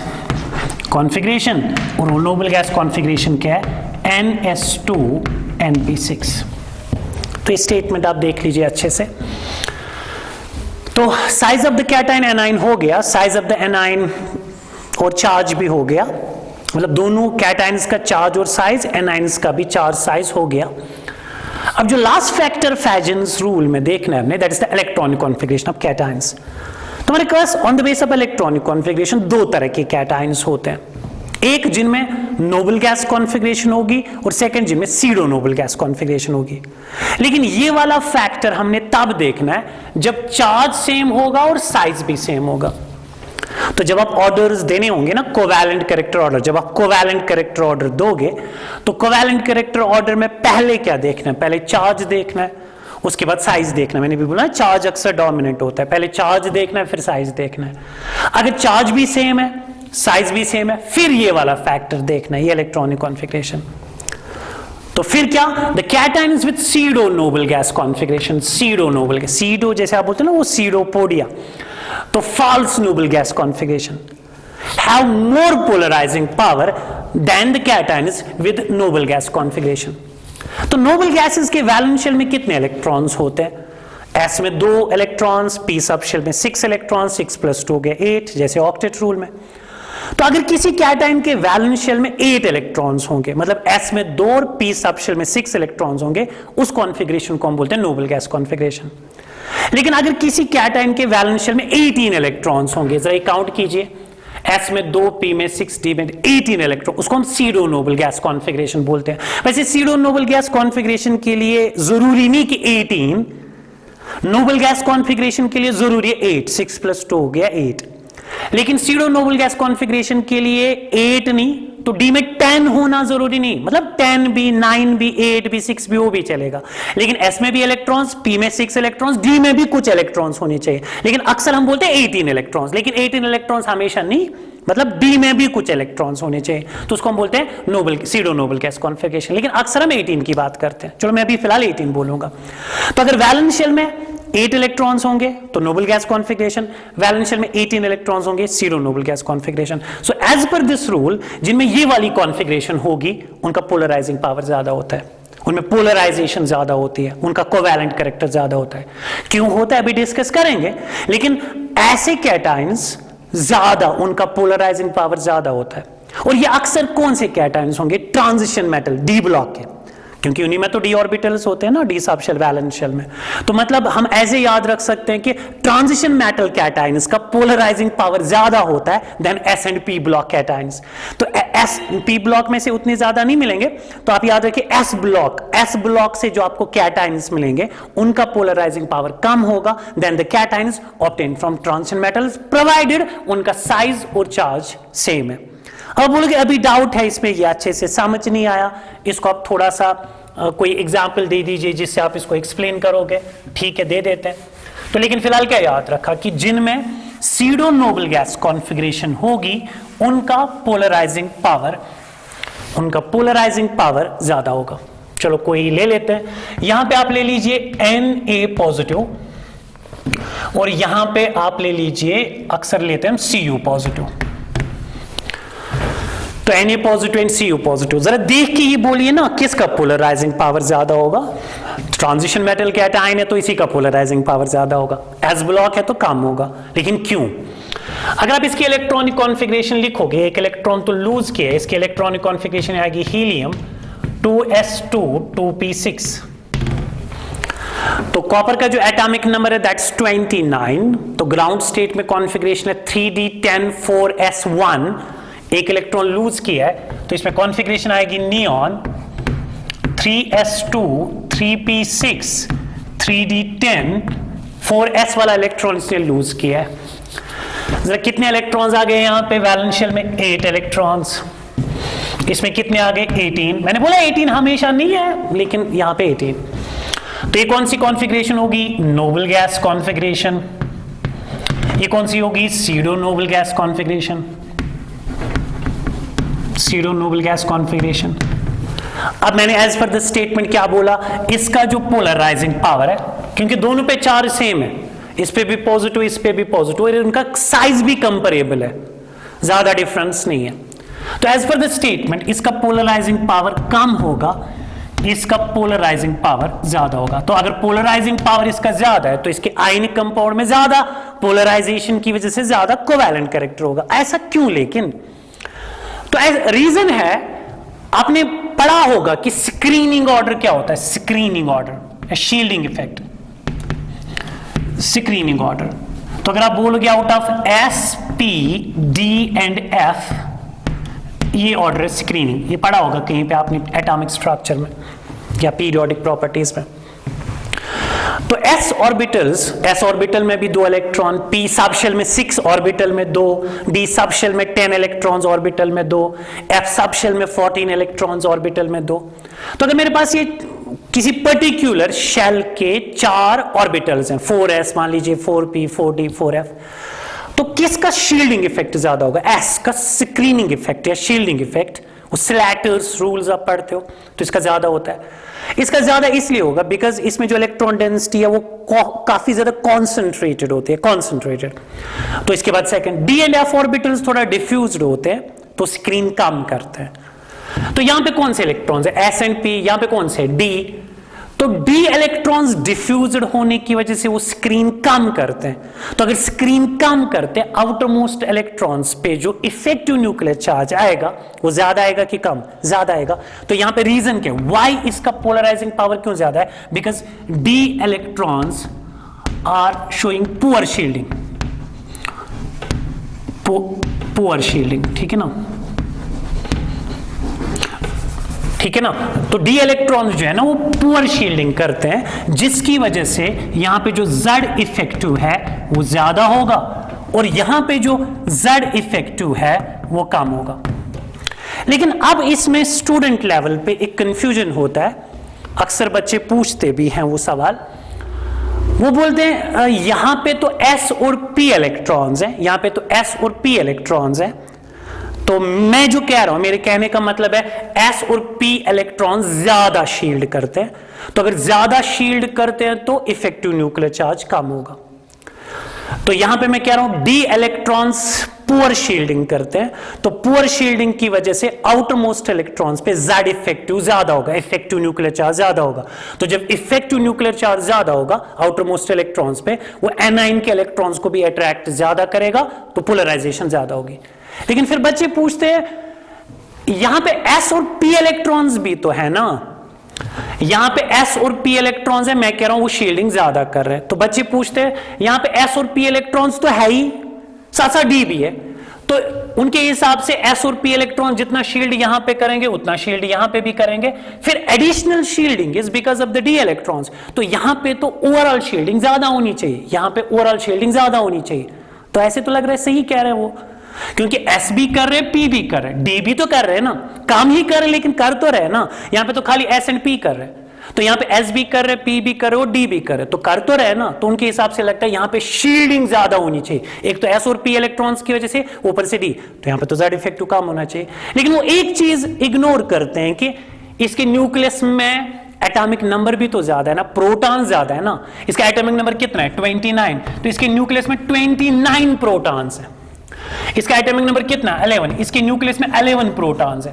configuration और noble gas configuration क्या है? NS2 NP6। तो ये स्टेटमेंट आप देख लीजिए अच्छे से। तो size of the cation A9 हो गया, साइज ऑफ द एनाइन और चार्ज भी हो गया, मतलब दोनों कैटाइन्स का चार्ज और साइज, एनाइन्स का भी चार्ज साइज हो गया। अब जो लास्ट फैक्टर फैजन्स रूल में देखना है हमने, that is the electronic configuration of cations. तो हमारे पास on the base of electronic configuration दो तरह के कैटाइन्स होते हैं, एक जिनमें नोबल गैस कॉन्फ़िगरेशन होगी और सेकंड जिनमें सीरो नोबल गैस कॉन्फ़िगरेशन होगी। लेकिन ये वाला फैक्टर हमने तब देखना है जब चार्ज सेम होगा और साइज भी सेम होगा। तो जब आप ऑर्डर्स देने होंगे ना, कोवैलेंट कैरेक्टर ऑर्डर, जब आप कोवैलेंट कैरेक्टर ऑर्डर दोगे तो कोवैलेंट कैरेक्टर ऑर्डर में पहले क्या देखना है? पहले चार्ज देखना है, उसके बाद साइज देखना है। मैंने भी बोला चार्ज अक्सर डोमिनेंट होता है, पहले चार्ज देखना है फिर साइज देखना है। अगर चार्ज भी सेम है साइज भी सेम है फिर ये वाला फैक्टर देखना है, ये इलेक्ट्रॉनिक कॉन्फ़िगरेशन। तो फिर क्या? The cations with pseudo noble gas configuration, pseudo noble gas, pseudo जैसे आप बोलते हैं ना वो सीडोपोडिया, तो false noble gas configuration have more polarizing power than the cations with noble gas configuration। तो noble gases के वैलेंस शेल में कितने इलेक्ट्रॉन्स होते हैं? S में 2 इलेक्ट्रॉन्स, p सब शेल में 6 इलेक्ट्रॉन्स, 6 + 2 गए 8 जैसे ऑक्टेट रूल में। तो अगर किसी कैटायन के वैलेंस शेल में 8 इलेक्ट्रॉन्स होंगे, मतलब S में 2 और p सब शेल में 6 इलेक्ट्रॉन्स होंगे, उस कॉन्फ़िगरेशन को हम बोलते हैं नोबल गैस कॉन्फ़िगरेशन। लेकिन अगर किसी कैटायन के वैलेंस शेल में 18 इलेक्ट्रॉन्स होंगे, जरा काउंट कीजिए, S में 2, P में 6, D में 18 इलेक्ट्रॉन, उसको हम सीडो नोबल गैस कॉन्फ़िगरेशन बोलते हैं। वैसे सीडो नोबल गैस कॉन्फ़िगरेशन के लिए जरूरी नहीं कि 18, नोबल गैस कॉन्फ़िगरेशन के लिए जरूरी है 8, 6 + 2 हो गया 8। लेकिन सीडो नोबल गैस कॉन्फ़िगरेशन के लिए 8 नहीं तो D में 10 होना जरूरी नहीं, मतलब 10 भी, 9 भी, 8 भी, 6 भी, वो भी चलेगा। लेकिन S में भी इलेक्ट्रॉन्स, P में 6 इलेक्ट्रॉन्स, D में भी कुछ इलेक्ट्रॉन्स होने चाहिए। लेकिन अक्सर हम बोलते हैं 18 इलेक्ट्रॉन्स, लेकिन 18 इलेक्ट्रॉन्स हमेशा नहीं, मतलब D में भी कुछ इलेक्ट्रॉन्स होने चाहिए, तो उसको हम बोलते हैं noble pseudo noble gas configuration. लेकिन अक्सर हम 18 की बात करते हैं, चलो मैं अभी फिलहाल 18 बोलूंगा। तो अगर वैलेंस शेल में 8 इलेक्ट्रॉन्स होंगे तो noble gas configuration, valence shell में 18 इलेक्ट्रॉन्स होंगे pseudo noble gas configuration. So as per this rule, जिनमें ये वाली कॉन्फ़िगरेशन होगी उनका पोलराइजिंग पावर ज्यादा होता है, उनमें पोलराइजेशन ज्यादा होती है, उनका कोवैलेंट कैरेक्टर ज्यादा होता है। क्यों होता है अभी डिस्कस करेंगे, लेकिन ऐसे कैटायन्स ज्यादा, उनका पोलराइजिंग पावर ज्यादा होता है। और ये अक्सर कौन से कैटायन्स होंगे? ट्रांजिशन मेटल, डी ब्लॉक के, क्योंकि उन्हीं में तो डी ऑर्बिटल्स होते हैं ना, डी सब शेल वैलेंस शेल में। तो मतलब हम ऐसे याद रख सकते हैं कि ट्रांजिशन मेटल कैटायन्स का पोलराइजिंग पावर ज्यादा होता है than S and P block cations. तो एस पी ब्लॉक में से उतने ज्यादा नहीं मिलेंगे, तो आप याद रखिए एस ब्लॉक से जो आपको कैटायन्स मिलेंगे उनका पोलराइजिंग पावर कम होगा than the cations obtained from transition metals, provided उनका साइज और चार्ज सेम है। अब बोलोगे अभी डाउट है इसमें, ये अच्छे से समझ नहीं आया, इसको आप थोड़ा सा कोई एग्जाम्पल दे दीजिए जिससे आप इसको एक्सप्लेन करोगे। ठीक है, दे देते हैं। तो लेकिन फिलहाल क्या याद रखा कि जिनमें सीडो नोबल गैस कॉन्फ़िगरेशन होगी उनका पोलराइजिंग पावर ज्यादा होगा। चलो कोई ले लेते हैं, यहां पे आप ले लीजिए Na पॉजिटिव और यहां पे आप ले लीजिए, अक्सर लेते हैं हम Cu पॉजिटिव। तो Na positive and Cu positive, जरा देख के ये बोलिए ना किसका पोलराइजिंग पावर ज्यादा होगा। ट्रांजिशन मेटल कैटायन है तो इसी का पोलराइजिंग पावर ज्यादा होगा, एस ब्लॉक है तो कम होगा। लेकिन क्यों? अगर आप इसकी इलेक्ट्रॉनिक कॉन्फ़िगरेशन लिखोगे, एक इलेक्ट्रॉन तो लूज किया है, इसकी इलेक्ट्रॉनिक कॉन्फ़िगरेशन आएगी हीलियम 2s2 2p6। तो कॉपर का जो एटॉमिक नंबर है दैट्स 29, तो ग्राउंड स्टेट में कॉन्फ़िगरेशन है 3d10 4s1, एक इलेक्ट्रॉन लूज किया है तो इसमें कॉन्फ़िगरेशन आएगी neon 3s2 3p6 3d10 4s वाला इलेक्ट्रॉन इसने लूज किया है। जरा कितने इलेक्ट्रॉन्स आ गए यहां पे वैलेंशियल में 8 इलेक्ट्रॉन्स, इसमें कितने आ गए 18। मैंने बोला 18 हमेशा नहीं है लेकिन यहां पे 18। तो ये कौन सी कॉन्फ़िगरेशन होगी? Noble gas configuration. ये कौन सी होगी? Pseudo noble gas configuration, pseudo noble gas configuration. अब मैंने एज पर द स्टेटमेंट क्या बोला, इसका जो पोलराइजिंग पावर है, क्योंकि दोनों पे चार्ज सेम है, इस पे भी पॉजिटिव इस पे भी पॉजिटिव, और उनका साइज भी कंपेरेबल है, ज्यादा डिफरेंस नहीं है। तो एज पर द स्टेटमेंट इसका पोलराइजिंग पावर कम होगा, इसका पोलराइजिंग पावर ज्यादा होगा। तो अगर पोलराइजिंग पावर इसका ज्यादा है तो इसके आयनिक कंपाउंड में ज्यादा पोलराइजेशन की वजह से ज्यादा कोवैलेंट कैरेक्टर होगा। ऐसा क्यों? लेकिन तो रीजन है, आपने पढ़ा होगा कि स्क्रीनिंग ऑर्डर क्या होता है, screening order, shielding effect, screening order. तो अगर आप बोलोगे out of S P D and F, ये ऑर्डर है स्क्रीनिंग, ये पढ़ा होगा कहीं पे आपने एटॉमिक स्ट्रक्चर में या पीरियोडिक प्रॉपर्टीज में। तो s ऑर्बिटल्स, s ऑर्बिटल में भी 2 इलेक्ट्रॉन, p सबशेल में 6 ऑर्बिटल में 2, d सबशेल में 10 इलेक्ट्रॉन्स ऑर्बिटल में 2, f सबशेल में 14 इलेक्ट्रॉन्स ऑर्बिटल में 2। तो अगर मेरे पास ये किसी पर्टिकुलर शेल के 4 ऑर्बिटल्स हैं, 4s मान लीजिए, 4p 4d 4f, तो किसका शील्डिंग इफेक्ट ज्यादा होगा? s का स्क्रीनिंग इफेक्ट या शील्डिंग इफेक्ट, वो स्लैटर्स रूल्स आप पढ़ते हो तो इसका ज्यादा होता है। इसका ज्यादा इसलिए होगा बिकॉज इसमें जो इलेक्ट्रॉन डेंसिटी है वो काफी ज्यादा कॉन्सेंट्रेटेड होती है, कॉन्सेंट्रेटेड। तो इसके बाद second, D and F orbitals थोड़ा डिफ्यूज्ड होते हैं तो स्क्रीन कम करते हैं। तो यहां पे कौन से इलेक्ट्रॉन्स है? S and P. यहां पे कौन से? डी। तो डी इलेक्ट्रॉन्स डिफ्यूज्ड होने की वजह से वो स्क्रीन कम करते हैं। तो अगर स्क्रीन कम करते हैं, आउटर मोस्ट इलेक्ट्रॉन्स पे जो इफेक्टिव न्यूक्लियर चार्ज आएगा वो ज्यादा आएगा कि कम? ज्यादा आएगा। तो यहां पे रीजन क्या, व्हाई इसका पोलराइजिंग पावर क्यों ज्यादा है? Because d electrons are showing poor shielding, poor shielding, ठीक है ना, ठीक है ना। तो डी इलेक्ट्रॉन्स जो है ना वो पुअर शील्डिंग करते हैं, जिसकी वजह से यहां पे जो Z इफेक्टिव है वो ज्यादा होगा और यहां पे जो Z इफेक्टिव है वो कम होगा। लेकिन अब इसमें स्टूडेंट लेवल पे एक कंफ्यूजन होता है, अक्सर बच्चे पूछते भी हैं वो सवाल, वो बोलते हैं यहां पे तो S और P इलेक्ट्रॉन्स हैं, यहां पे तो S और P इलेक्ट्रॉन्स हैं, तो मैं जो कह रहा हूं, मेरे कहने का मतलब है S और P इलेक्ट्रॉन ज्यादा शील्ड करते हैं। तो अगर ज्यादा शील्ड करते हैं तो इफेक्टिव न्यूक्लियर चार्ज कम होगा। तो यहां पे मैं कह रहा हूं डी इलेक्ट्रॉन्स पुअर शील्डिंग करते हैं, तो पुअर शील्डिंग की वजह से आउटर मोस्ट इलेक्ट्रॉन्स पे Z इफेक्टिव ज्यादा होगा, इफेक्टिव न्यूक्लियर चार्ज ज्यादा होगा। तो जब इफेक्टिव न्यूक्लियर चार्ज ज्यादा होगा आउटर मोस्ट इलेक्ट्रॉन्स पे, वो एनाइन के इलेक्ट्रॉन्स को भी अट्रैक्ट ज्यादा करेगा, तो पोलराइजेशन ज्यादा होगी। लेकिन फिर बच्चे पूछते हैं यहां पे S और P इलेक्ट्रॉन्स भी तो है ना, यहां पे S और P इलेक्ट्रॉन्स है, मैं कह रहा हूं वो शील्डिंग ज्यादा कर रहे हैं। तो बच्चे पूछते हैं यहां पे S और P इलेक्ट्रॉन्स तो है ही, साथ साथ D भी है, तो उनके हिसाब से S और P इलेक्ट्रॉन जितना शील्ड यहां पे करेंगे उतना शील्ड यहां पे भी करेंगे। फिर additional shielding is because of the D electrons, तो यहां पे तो ओवरऑल शील्डिंग ज्यादा होनी चाहिए, यहां पे ओवरऑल शील्डिंग ज्यादा होनी चाहिए। तो ऐसे तो लग रहा है सही कह रहे हैं वो, क्योंकि S भी कर रहे, P भी कर रहे, D भी तो कर रहे हैं ना, काम ही कर रहे लेकिन कर तो रहे ना। यहां पे तो खाली S एंड P कर रहे, तो यहां पे S भी कर रहे, P भी कर रहे और D भी कर रहे, तो कर तो रहे ना। तो उनके हिसाब से लगता है यहां पे शील्डिंग ज्यादा होनी चाहिए, एक तो S और P इलेक्ट्रॉन्स की वजह से, ऊपर से D, तो यहां पे तो Z इफेक्टिव कम होना चाहिए। लेकिन वो एक चीज इग्नोर करते हैं कि इसके न्यूक्लियस में एटॉमिक नंबर भी तो ज्यादा है ना, प्रोटॉन ज्यादा है ना। इसका एटॉमिक नंबर कितना है? 29, तो इसके न्यूक्लियस में 29 प्रोटॉन्स है। इसका एटॉमिक नंबर कितना? 11, इसके न्यूक्लियस में 11 प्रोटॉन्स है।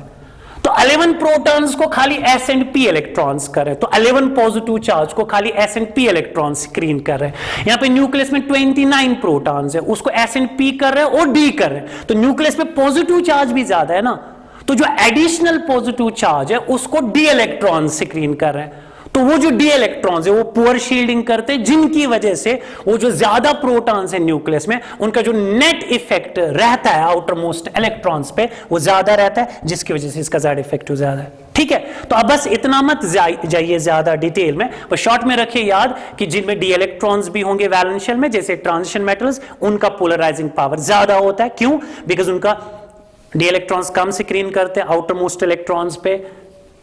तो 11 प्रोटॉन्स को खाली S एंड P इलेक्ट्रॉन्स कर रहे हैं, तो 11 पॉजिटिव चार्ज को खाली S and P electrons screen कर रहे हैं। यहां पे न्यूक्लियस में 29 प्रोटॉन्स है, उसको S एंड P कर रहे हैं और D कर रहे हैं, तो न्यूक्लियस में पॉजिटिव चार्ज भी ज्यादा है ना, तो जो एडिशनल पॉजिटिव चार्ज है उसको D इलेक्ट्रॉन स्क्रीन कर रहे हैं। तो वो जो डी इलेक्ट्रॉन्स है वो पुअर शील्डिंग करते हैं, जिनकी वजह से वो जो ज्यादा प्रोटॉन्स है न्यूक्लियस में उनका जो नेट इफेक्ट रहता है आउटर मोस्ट इलेक्ट्रॉन्स पे वो ज्यादा रहता है, जिसकी वजह से इसका ज्यादा इफेक्टिव ज्यादा है। ठीक है, तो अब बस इतना मत जाइए ज्यादा डिटेल में, बस शॉर्ट में रखिए याद कि जिनमें डी इलेक्ट्रॉन्स भी होंगे वैलेंस शेल में, जैसे ट्रांजिशन मेटल्स, उनका पोलराइजिंग पावर ज्यादा होता है। क्यों? बिकॉज उनका डी इलेक्ट्रॉन्स कम स्क्रीन करते हैं, आउटर मोस्ट इलेक्ट्रॉन्स पे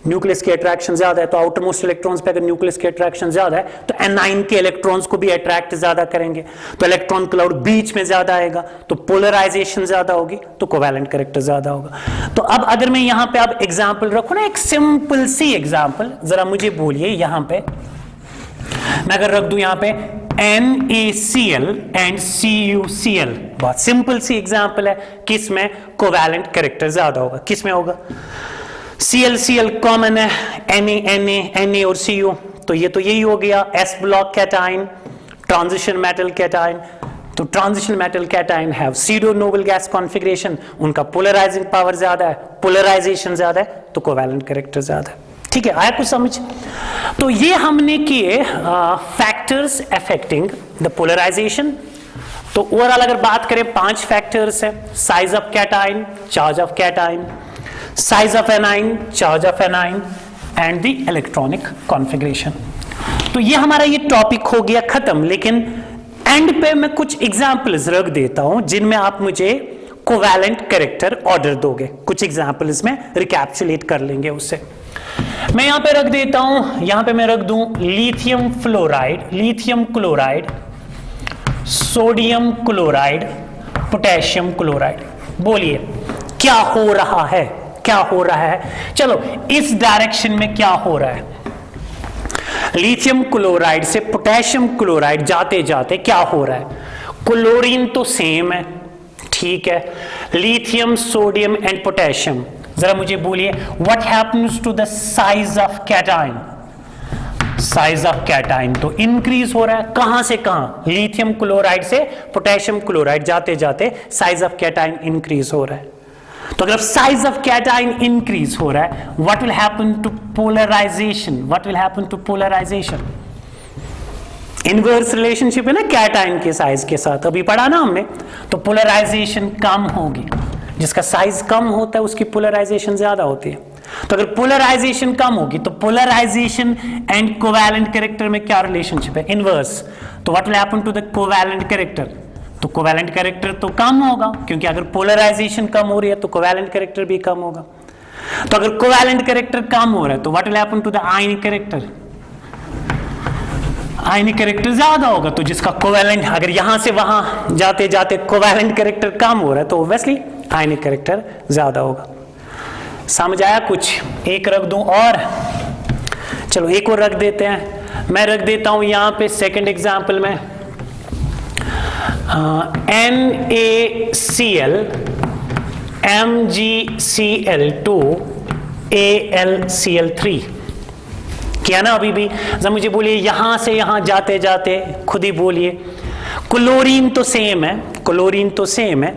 न्यूक्लियस की अट्रैक्शन ज्यादा है, तो आउटर मोस्ट इलेक्ट्रॉन्स पे अगर न्यूक्लियस की अट्रैक्शन ज्यादा है तो एनाइन के इलेक्ट्रॉन्स को भी अट्रैक्ट ज्यादा करेंगे, तो इलेक्ट्रॉन क्लाउड बीच में ज्यादा आएगा, तो पोलराइजेशन ज्यादा होगी, तो कोवैलेंट कैरेक्टर ज्यादा होगा। तो अब अगर मैं यहां पे अब एग्जांपल रखूं ना, एक सिंपल सी एग्जांपल, जरा मुझे बोलिए यहां पे मैं अगर रख दूं यहां पे NaCl एंड CuCl, बहुत सिंपल सी एग्जांपल है, किसमें कोवैलेंट कैरेक्टर ज्यादा होगा, किसमें होगा? ClCl कॉमन है, Na और Cu, तो ये तो यही हो गया S block cation, transition metal cation. तो transition metal cation have pseudo noble gas configuration, उनका पोलराइजिंग पावर ज्यादा है, पोलराइजेशन ज्यादा है, तो कोवैलेंट कैरेक्टर ज्यादा है। ठीक है, आया कुछ समझ? तो ये हमने किए फैक्टर्स अफेक्टिंग द पोलराइजेशन। तो ओवरऑल अगर बात करें 5 फैक्टर्स है, size of cation, charge of cation, size of A9, charge of A9 and the electronic configuration. तो ये हमारा ये टॉपिक हो गया खत्म, लेकिन एंड पे मैं कुछ एग्जांपल्स रख देता हूं जिनमें आप मुझे कोवैलेंट कैरेक्टर ऑर्डर दोगे। कुछ एग्जांपल्स में रिकैप्चुलेट कर लेंगे उससे। मैं यहां पे रख देता हूं, यहां पे मैं रख दूं lithium fluoride, lithium chloride, sodium chloride, potassium chloride. बोलिए क्या हो रहा है, क्या हो रहा है? चलो इस डायरेक्शन में क्या हो रहा है? लिथियम क्लोराइड से पोटेशियम क्लोराइड जाते जाते क्या हो रहा है? क्लोरीन तो सेम है, ठीक है, लिथियम, सोडियम एंड पोटेशियम। जरा मुझे बोलिए what happens to the size of cation? Size of cation तो इंक्रीज हो रहा है, कहां से कहां? लिथियम क्लोराइड से पोटेशियम क्लोराइड जाते जाते साइज ऑफ कैटाइन इंक्रीज हो रहा है। तो अगर साइज ऑफ कैटाइन इंक्रीज हो रहा है, what will happen to polarization? What will happen to polarization? Inverse relationship है ना कैटाइन के साइज के साथ, अभी पढ़ा ना हमने। तो पोलराइजेशन कम होगी, जिसका साइज कम होता है उसकी पोलराइजेशन ज्यादा होती है। तो अगर पोलराइजेशन कम होगी तो पोलराइजेशन एंड कोवैलेंट कैरेक्टर में क्या रिलेशनशिप है? इनवर्स। तो what will happen to the covalent character? तो कोवैलेंट कैरेक्टर तो कम होगा, क्योंकि अगर पोलराइजेशन कम हो रही है तो कोवैलेंट कैरेक्टर भी कम होगा। तो अगर कोवैलेंट कैरेक्टर कम हो रहा है तो what will happen to the ionic character? Ionic character ज्यादा होगा, तो जिसका कोवैलेंट, अगर यहां से वहां जाते जाते कोवैलेंट कैरेक्टर कम हो रहा है तो ऑब्वियसली आयनिक कैरेक्टर ज्यादा होगा। समझ आया कुछ? एक रख दूं और, चलो एक और रख देते हैं। मैं रख देता हूं यहां पे सेकंड एग्जांपल में NaCl MgCl2 AlCl3 क्या ना अभी भी? जब मुझे बोलिए यहां से यहां जाते जाते, खुद ही बोलिए। क्लोरीन तो सेम है, क्लोरीन तो सेम है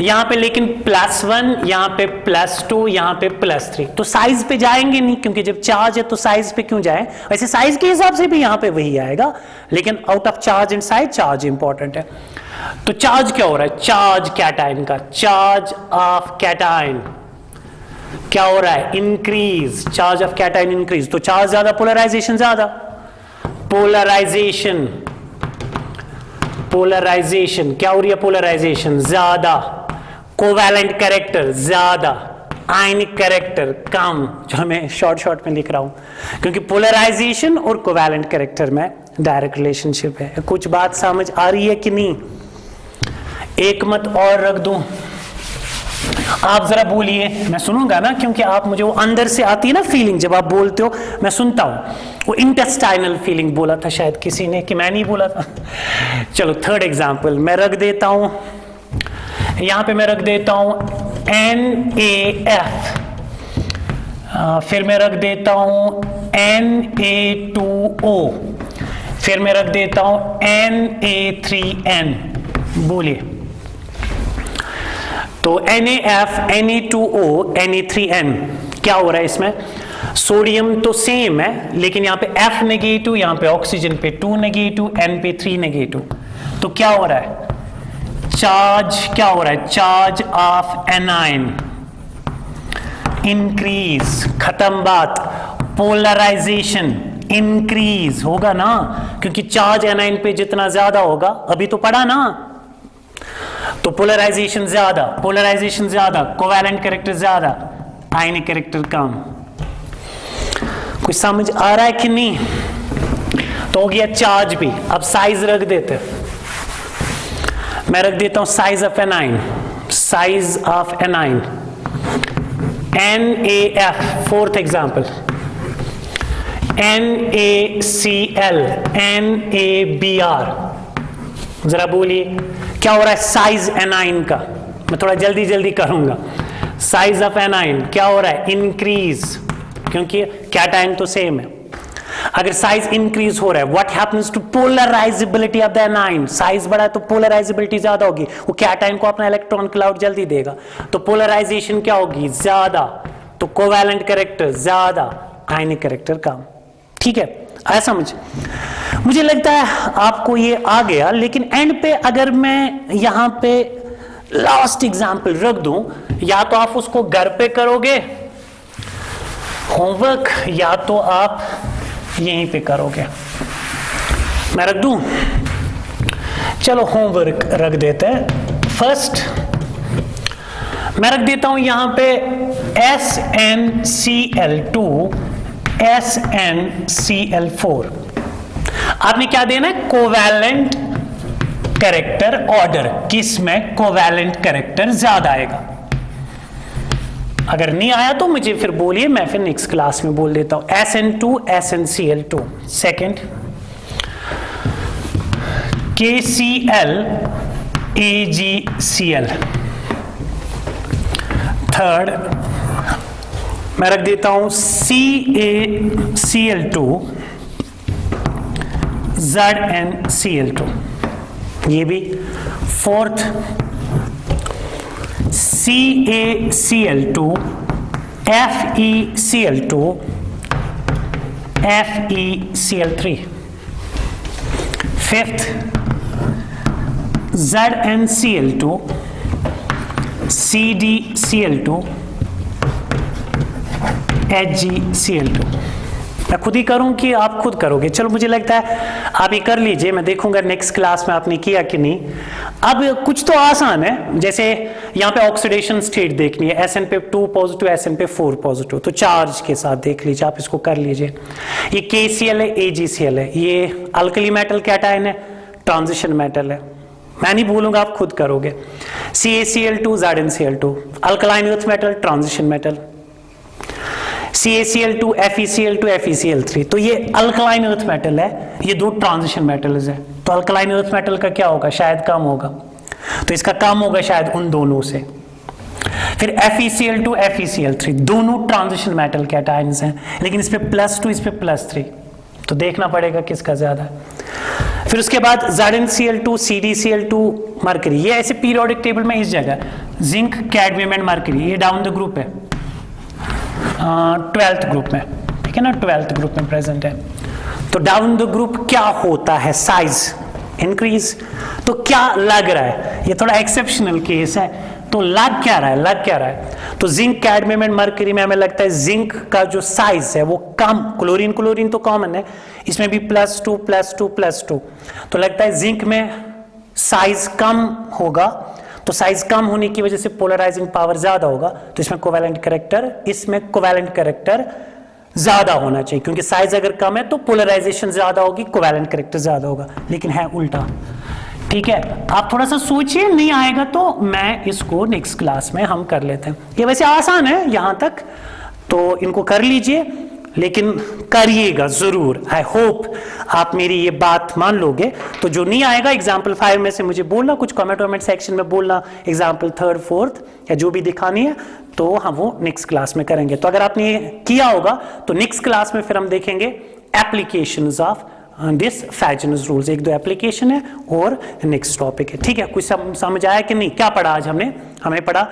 यहां पे, लेकिन +1, यहां पे +2, यहां पे +3, तो साइज पे जाएंगे नहीं, क्योंकि जब चार्ज है तो साइज पे क्यों जाए? वैसे साइज के हिसाब से भी यहां पे वही आएगा, लेकिन out of charge and size charge important है। तो चार्ज क्या हो रहा है? चार्ज कैटाइन का, चार्ज ऑफ कैटाइन क्या हो रहा है? Increase, charge of cation increase, तो चार्ज ज्यादा, पोलराइजेशन ज्यादा, पोलराइजेशन, पोलराइजेशन क्या हो रही है? पोलराइजेशन ज्यादा, कोवैलेंट कैरेक्टर ज्यादा, आयनिक कैरेक्टर कम, जो मैं शॉर्ट में लिख रहा हूं, क्योंकि पोलराइजेशन और कोवैलेंट कैरेक्टर में डायरेक्ट रिलेशनशिप है। कुछ बात समझ आ रही है कि नहीं? एक मत और रख दूं, आप जरा बोलिए, मैं सुनूंगा ना, क्योंकि आप मुझे वो अंदर से आती है ना फीलिंग, जब आप बोलते हो मैं सुनता हूं। वो इंटेस्टाइनल फीलिंग बोला था शायद किसी ने, कि मैं नहीं बोला था। चलो थर्ड एग्जांपल मैं रख देता हूं, यहां पे मैं रख देता हूं NaF, फिर मैं रख देता हूं Na2O, फिर मैं रख देता हूं Na3N। बोलिए, तो NaF, Na2O, Na3N क्या हो रहा है इसमें? सोडियम तो सेम है, लेकिन यहां पे F नेगेटिव, यहां पे ऑक्सीजन पे 2 नेगेटिव, N पे 3 नेगेटिव। तो क्या हो रहा है, चार्ज क्या हो रहा है, चार्ज ऑफ एनाइन इंक्रीज, खत्म बात। पोलराइजेशन इंक्रीज होगा ना, क्योंकि चार्ज एनाइन पे जितना ज्यादा होगा, अभी तो पढ़ा ना, तो पोलराइजेशन ज्यादा, पोलराइजेशन ज्यादा, कोवैलेंट कैरेक्टर ज्यादा, आयनिक कैरेक्टर कम। कुछ समझ आ रहा है कि नहीं? तो हो गया चार्ज भी। अब साइज रख देते, मैं रख देता हूं size of A9, size of A9 NaF, fourth example, NaCl, NaBr। जरा बोलिए क्या हो रहा है साइज एनाइन का, मैं थोड़ा जल्दी जल्दी करूंगा। साइज ऑफ एनाइन क्या हो रहा है, इंक्रीज, क्योंकि कैटायन तो सेम है। अगर साइज इंक्रीज हो रहा है, what happens to polarizability of the anion, size बढ़ा है तो पोलराइजेबिलिटी ज्यादा होगी, वो कैटायन को अपना इलेक्ट्रॉन क्लाउड जल्दी देगा, तो पोलराइजेशन क्या होगी, ज्यादा, तो कोवैलेंट कैरेक्टर ज्यादा, आयनिक कैरेक्टर कम। ठीक है, आया समझ? मुझे लगता है आपको ये आ गया, लेकिन एंड पे अगर मैं यहां पे लास्ट एग्जांपल रख दूं, या तो आप उसको घर पे करोगे होमवर्क, या तो आप यहीं पे करोगे। मैं रख दूं, चलो होमवर्क रख देते हैं। फर्स्ट मैं रख देता हूं यहां पे SnCl2 SnCl4। आपने क्या देना है, कोवैलेंट कैरेक्टर ऑर्डर, किसमें कोवैलेंट कैरेक्टर ज्यादा आएगा। अगर नहीं आया तो मुझे फिर बोलिए, मैं फिर नेक्स्ट क्लास में बोल देता हूं। SN2 SnCl2, second KCl AgCl, third मैं रख देता हूं CaCl2 ZnCl2, ये भी। Fourth CaCl2 FeCl2 FeCl3। Fifth ZnCl2 CdCl2 HgCl2। मैं खुद ही करूं कि आप खुद करोगे? चलो मुझे लगता है आप ये कर लीजिए, मैं देखूंगा नेक्स्ट क्लास में आपने किया कि नहीं। अब कुछ तो आसान है, जैसे यहाँ पे ऑक्सीडेशन स्टेट देखनी है, Sn पे 2 पॉजिटिव, Sn पे 4 पॉजिटिव, तो चार्ज के साथ देख लीजिए, आप इसको कर लीजिए। ये KCl है, AgCl है, ये अल्कली मेटल कैटायन है, ट्रांजिशन मेटल है, मैं नहीं बोलूंगा, आप खुद करोगे। CaCl2 ZnCl2 alkaline earth metal, transition metal. CaCl2 FeCl2 FeCl3, तो ये अल्कलाइन अर्थ मेटल है, ये दो ट्रांजिशन मेटल्स है, तो अल्कलाइन अर्थ मेटल का क्या होगा, शायद कम होगा, तो इसका कम होगा शायद उन दोनों से। फिर FeCl2 FeCl3 दोनों ट्रांजिशन मेटल कैटायंस हैं, लेकिन इस पे +2 इस पे +3, तो देखना पड़ेगा किसका ज्यादा है। फिर उसके बाद ZnCl2 CdCl2 मरकरी, ये ऐसे पीरियोडिक टेबल में इस जगह जिंक कैडमियम एंड मरकरी, ये डाउन द ग्रुप है, 12th ग्रुप में, ठीक है ना, 12th ग्रुप में प्रेजेंट है। तो डाउन द ग्रुप क्या होता है, साइज इंक्रीज। तो क्या लग रहा है, ये थोड़ा एक्सेप्शनल केस है, तो लग क्या रहा है, लग क्या रहा है, तो जिंक कैडमियम एंड मरकरी में हमें लगता है जिंक का जो साइज है वो कम, क्लोरीन क्लोरीन तो कॉमन है, इसमें भी +2 +2 +2, तो लगता है जिंक में साइज कम होगा, तो साइज कम होने की वजह से पोलराइजिंग पावर ज्यादा होगा, तो इसमें कोवैलेंट कैरेक्टर ज्यादा होना चाहिए, क्योंकि साइज अगर कम है तो पोलराइजेशन ज्यादा होगी, कोवैलेंट कैरेक्टर ज्यादा होगा, लेकिन है उल्टा। ठीक है, आप थोड़ा सा सोचिए, नहीं आएगा तो मैं इसको नेक्स्ट क्लास में हम कर लेते हैं। ये वैसे आसान है यहां तक, तो इनको कर लीजिए, लेकिन करिएगा जरूर। आई होप आप मेरी ये बात मान लोगे। तो जो नहीं आएगा एग्जाम्पल 5 में से मुझे बोलना, कुछ कमेंट सेक्शन में बोलना, एग्जाम्पल 3rd 4th या जो भी दिखानी है, तो हम वो नेक्स्ट क्लास में करेंगे। तो अगर आपने किया होगा तो नेक्स्ट क्लास में फिर हम देखेंगे applications of this Fajans rules, 1-2 application है और नेक्स्ट टॉपिक है। ठीक है, कुछ समझ आया कि नहीं? क्या पढ़ा आज हमने? हमें पढ़ा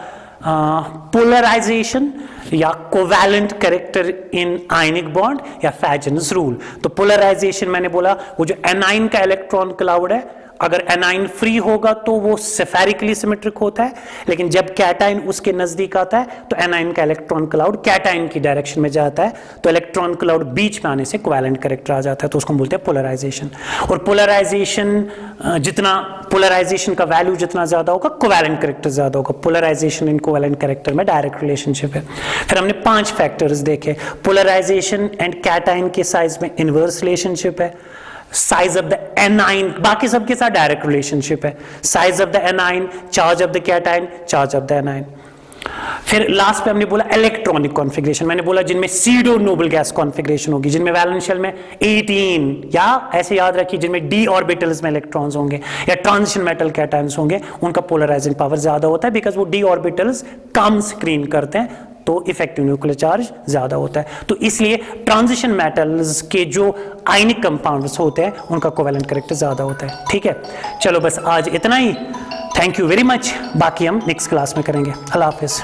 पोलराइजेशन या covalent character in ionic bond या फैजन्स रूल। तो पोलराइजेशन मैंने बोला वो जो एनाइन का इलेक्ट्रॉन क्लाउड है, अगर एनाइन फ्री होगा तो वो सेफेरिकली सिमेट्रिक होता है, लेकिन जब कैटाइन उसके नजदीक आता है तो एनाइन का इलेक्ट्रॉन क्लाउड कैटाइन की डायरेक्शन में जाता है, तो इलेक्ट्रॉन क्लाउड बीच में आने से कोवैलेंट कैरेक्टर आ जाता है, तो उसको हम बोलते हैं पोलराइजेशन। और पोलराइजेशन का वैल्यू जितना ज्यादा होगा कोवैलेंट कैरेक्टर ज्यादा होगा। पोलराइजेशन इन कोवैलेंट कैरेक्टर में डायरेक्ट रिलेशनशिप है। फिर हमने 5 फैक्टर्स देखे। पोलराइजेशन एंड कैटाइन के साइज में इनवर्स रिलेशनशिप है, साइज ऑफ द एनाइन बाकी सबके साथ डायरेक्ट रिलेशनशिप है, size of the A9, charge of the cation, charge of the A9. फिर लास्ट पे हमने बोला इलेक्ट्रॉनिक कॉन्फ़िगरेशन, मैंने बोला जिनमें सीडो नोबल गैस कॉन्फ़िगरेशन होगी, जिनमें वैलेंस शेल में 18 या ऐसे याद रखिए जिनमें डी ऑर्बिटल्स में इलेक्ट्रॉन्स होंगे या ट्रांजिशन मेटल कैटायंस होंगे, उनका पोलराइजिंग पावर ज्यादा होता है बिकॉज वो डी ऑर्बिटल्स कम स्क्रीन करते हैं, तो इफेक्टिव न्यूक्लियर चार्ज ज्यादा होता है। तो इसलिए ट्रांजिशन मेटल्स के जो आयनिक कंपाउंड्स होते हैं उनका कोवैलेंट कैरेक्टर ज्यादा होता है। ठीक है, चलो बस आज इतना ही। थैंक यू वेरी मच, बाकी हम नेक्स्ट क्लास में करेंगे। अल्लाह हाफिज।